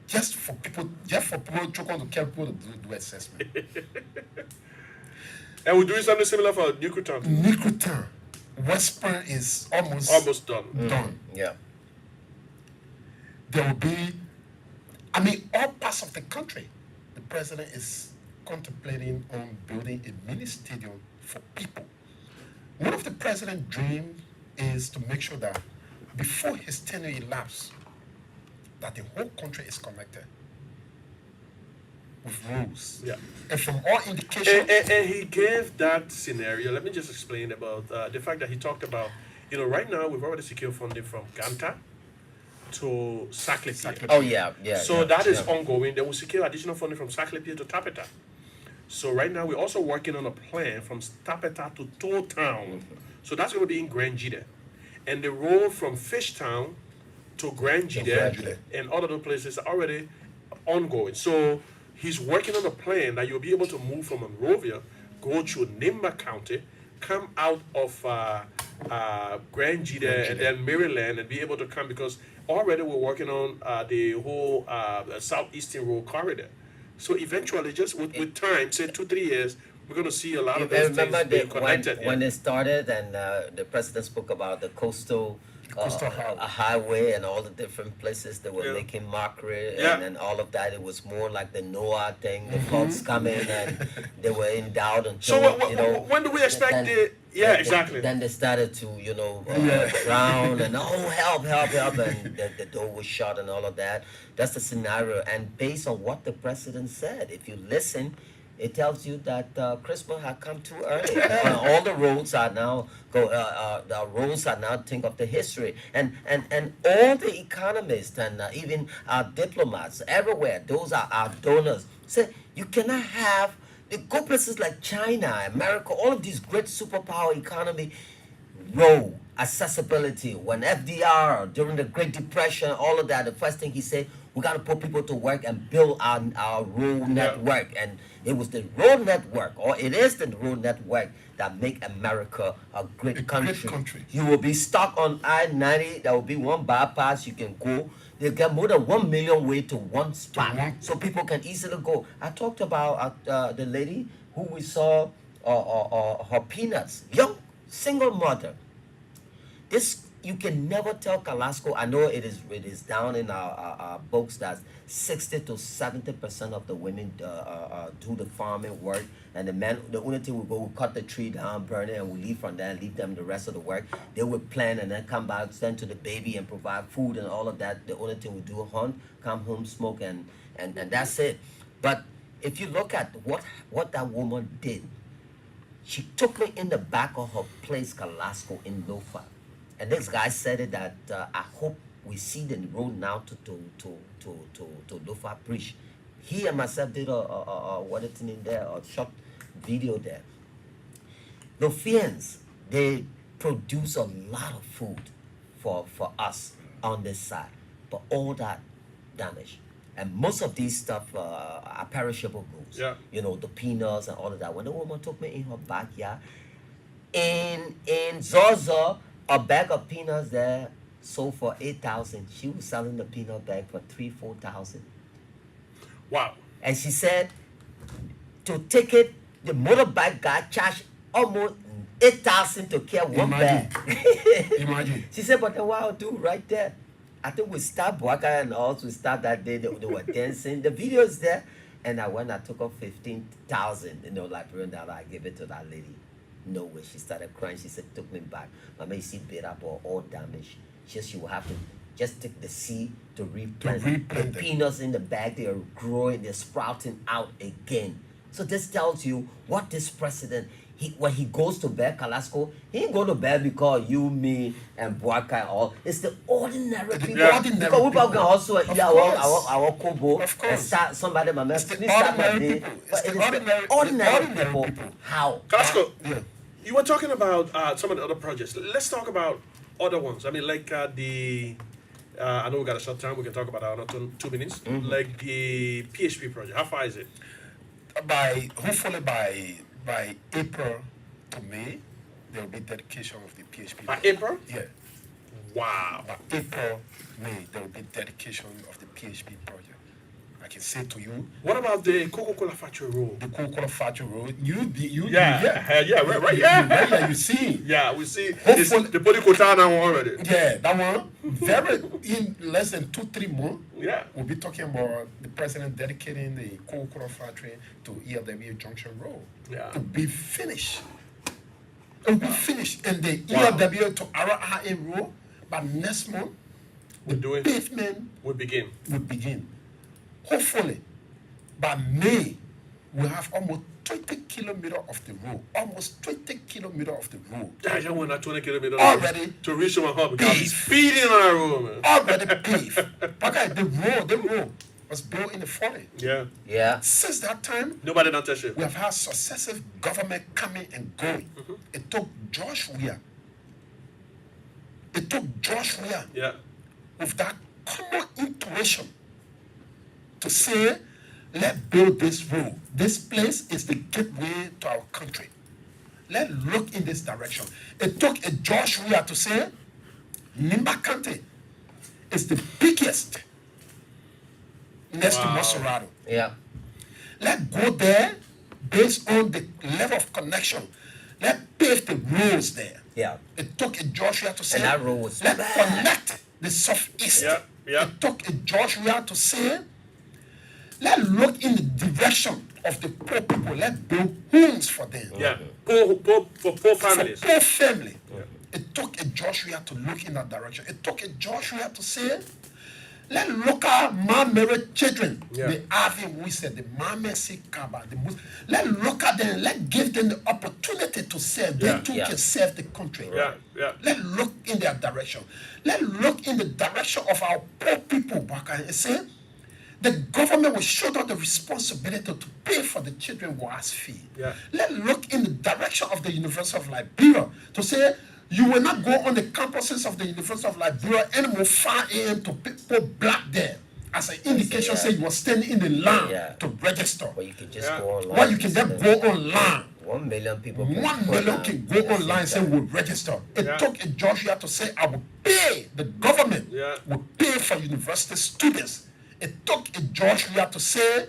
just for people to carry people to do assessment. And we're doing something similar for Newcroton. Newcroton, Western is almost done. Done. Yeah. There will be, all parts of the country. The president is contemplating on building a mini stadium for people. One of the president's dreams is to make sure that before his tenure elapses, that the whole country is connected with roads. Yeah. And from all indications... And he gave that scenario. Let me just explain about the fact that he talked about, you know, right now we've already secured funding from Ganta to Saclipia. Oh, yeah. So that is ongoing. They will secure additional funding from Saclipia to Tapeta. So right now we're also working on a plan from Tapeta to Toll Town. So that's going to be in Grand Jide. And the road from Fishtown to Grand Jide and all other places are already ongoing. So he's working on a plan that you'll be able to move from Monrovia, go through Nimba County, come out of Grand Jide and then Maryland and be able to come, because already we're working on the whole southeastern road corridor. So eventually, just with time, say 2-3 years, we're going to see a lot You of those remember things being that connected. when it started and the president spoke about the coastal Coastal highway. highway and all the different places that were Yeah. making mockery Yeah. and all of that. It was more like the Noah thing, the floods coming and they were in doubt until, So you know. when do we expect then- the? Yeah, then- exactly. Then they started to, drown and help, and the door was shut and all of that. That's the scenario. And based on what the president said, if you listen, it tells you that Christmas had come too early. All the roads are now the roads are now think of the history, and all the economists and even our diplomats everywhere. Those are our donors. Say you cannot have the go places like China, America, all of these great superpower economy road accessibility. When FDR during the Great Depression, all of that, the first thing he said, we got to put people to work and build our road network. And it was the road network, or it is the road network that make America a great country. You will be stuck on I-90. There will be one bypass you can go. They get more than 1 million way to one spot, so people can easily go. I talked about the lady who we saw her peanuts, young single mother. This you can never tell Carrasco. I know it is down in our books that 60 to 70% of the women do the farming work, and the men, the only thing we go, we cut the tree down, burn it, and we leave from there and leave them the rest of the work. They will plant and then come back, send to the baby and provide food and all of that. The only thing we do, hunt, come home, smoke, and that's it. But if you look at what that woman did, she took me in the back of her place, Carrasco, in Lofa. And this guy said it that I hope we see the road now to Lofa Bridge. He and myself did what it's in there, a short video there. Lofians, they produce a lot of food for us on this side, but all that damage. And most of these stuff are perishable goods. Yeah. You know, the peanuts and all of that. When the woman took me in her backyard, in Zozo, a bag of peanuts there sold for 8,000. She was selling the peanut bag for 3,000-4,000. Wow. And she said to take it, the motorbike guy charged almost 8,000 to carry one bag. Imagine. She said, but then what I'll do right there, I think we start Boaka and also start that day. They were dancing. The video is there. And I went, I took off 15,000, Liberian dollar. I gave it to that lady. No way. She started crying. She said, took me back. Mama, you see, beat up or all damaged. She will have to just take the seed to replant. The peanuts in the bag, they are growing, they're sprouting out again. So this tells you what this president, when he goes to bed, Carrasco, he ain't go to bed because you, me, and Boaka and all. It's the ordinary people. Yeah. Because we can also eat our kobo Of and course. start somebody, my man. It's the ordinary people. It's the ordinary people. How? Carrasco, Yeah. you were talking about some of the other projects. Let's talk about other ones. I mean, like I know we got a short time. We can talk about that in 2 minutes. Mm-hmm. Like the PHP project. How far is it? Hopefully by April to May, there will be dedication of the PHP. By April? Yeah. Wow. By April, May, there will be dedication of the PHP project. I can say to you, What about the Coca-Cola factory road? the Coca-Cola factory road, Yeah, right, yeah, you see. Yeah, we see Hopefully- it's the Polycotana one already. Yeah, that one, in less than 2-3 months, Yeah. we'll be talking about the president dedicating the Coca-Cola factory to ELW Junction Road. Yeah. To be finished. It will be finished. And the Wow. ELW to Ara Road, by next month, We're doing. pavement We begin. will begin. Hopefully, by May, we'll have almost 20 kilometers of the road. Almost 20 kilometers of the road. I just want that 20 kilometers Already to reach my hub because paved. it's speeding on our road, man. Already paved. Okay, the road was built in the 40s. Yeah. Yeah. Since that time, Nobody don't touch it. we have had successive government coming and going. It took Josh Weah. Yeah. With that common intuition to say, let's build this road. This place is the gateway to our country. Let's look in this direction. It took a Josh Weah to say, Nimba County is the biggest next to Wow. Maserado. Yeah. Let's go there based on the level of connection. Let's pave the roads there. Yeah. It took a Joshua to say, And that road was let's bad. connect the southeast. Yeah. It took a Joshua to say, let's look in the direction of the poor people. Let's build homes for them. Yeah. Poor families. For poor family. It took a Joshua to look in that direction. It took a Joshua to say, let local man-married children, the Avi, we said, the Mamesi Kaba, the Muslim, let local them, let give them the opportunity to serve. They too can serve the country. Let look in their direction. Let look in the direction of our poor people, Baka, and say, the government will shoulder the responsibility to pay for the children who has fee. Let look in the direction of the University of Liberia to say, you will not go on the campuses of the University of Liberia anymore 5 a.m. to people black there as an indication say you are standing in the line to register. But you can just go online. Well, you can just go online. 1 million people. 1 million can go online and say we'll register. It took a Joshua to say I will pay, the government will pay for university students. It took a Joshua to say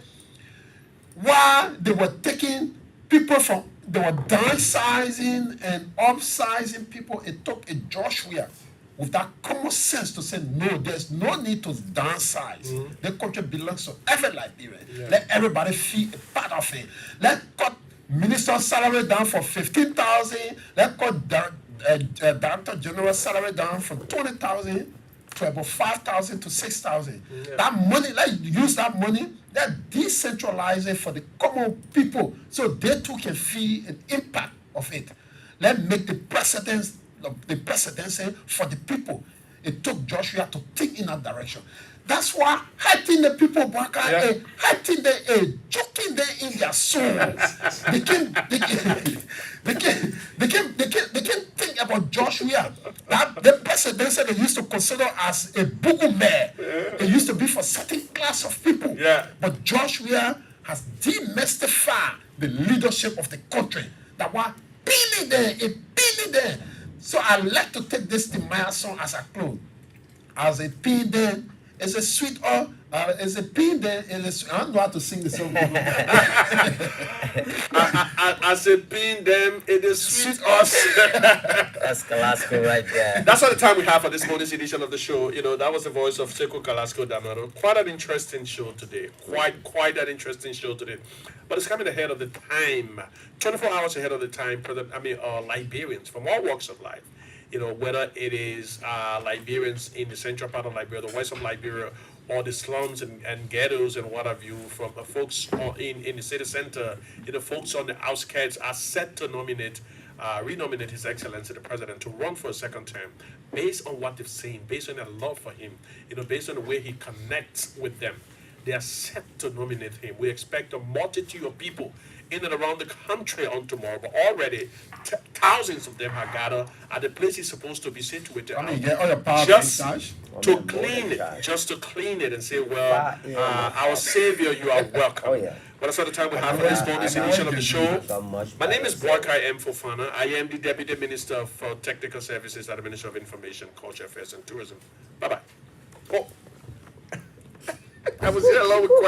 while they were taking people from, they were downsizing and upsizing people, it took a Joshua with that common sense to say, no, there's no need to downsize. The country belongs to every Liberian. Let everybody feel a part of it. Let's cut minister's salary down from 15,000. Let's cut director general salary down from 20,000 to about 5,000 to 6,000. That money, let's use that money, let's decentralize it for the common people so they too can feel an impact of it. Let's make the presidency for the people. It took Joshua to think in that direction. That's why hurting the people back, hurting them, joking them in their souls. They can think about Joshua. That the presidency they used to consider as a bugumare. It used to be for certain class of people. But Joshua has demystified the leadership of the country. That was peeling there. So I like to take this Timaya song as a close. As a pin there, it's a sweet it's a pin there, I don't know how to sing the song. As a pin them, it is sweet us. That's Kalasco right there. That's all the time we have for this morning's edition of the show. You know, that was the voice of Sekou Kalasco Damaro. Quite an interesting show today. Quite an interesting show today. But it's coming ahead of the time. 24 hours ahead of the time for Liberians from all walks of life. You know, whether it is Liberians in the central part of Liberia, the west of Liberia, or the slums and ghettos and what have you, from folks in the city center, you know, folks on the outskirts are set to renominate His Excellency the President to run for a second term, based on what they've seen, based on their love for him, you know, based on the way he connects with them. They are set to nominate him. We expect a multitude of people in and around the country on tomorrow, but already thousands of them are gathered at the place he's supposed to be situated. Just to clean it and say, well, our Savior, you are welcome. But that's all the time we have for this morning's edition of the show. My name is Boakai M. Fofana. I am the Deputy Minister for Technical Services at the Ministry of Information, Culture Affairs and Tourism. Bye-bye. Oh. I was here along with Kwame.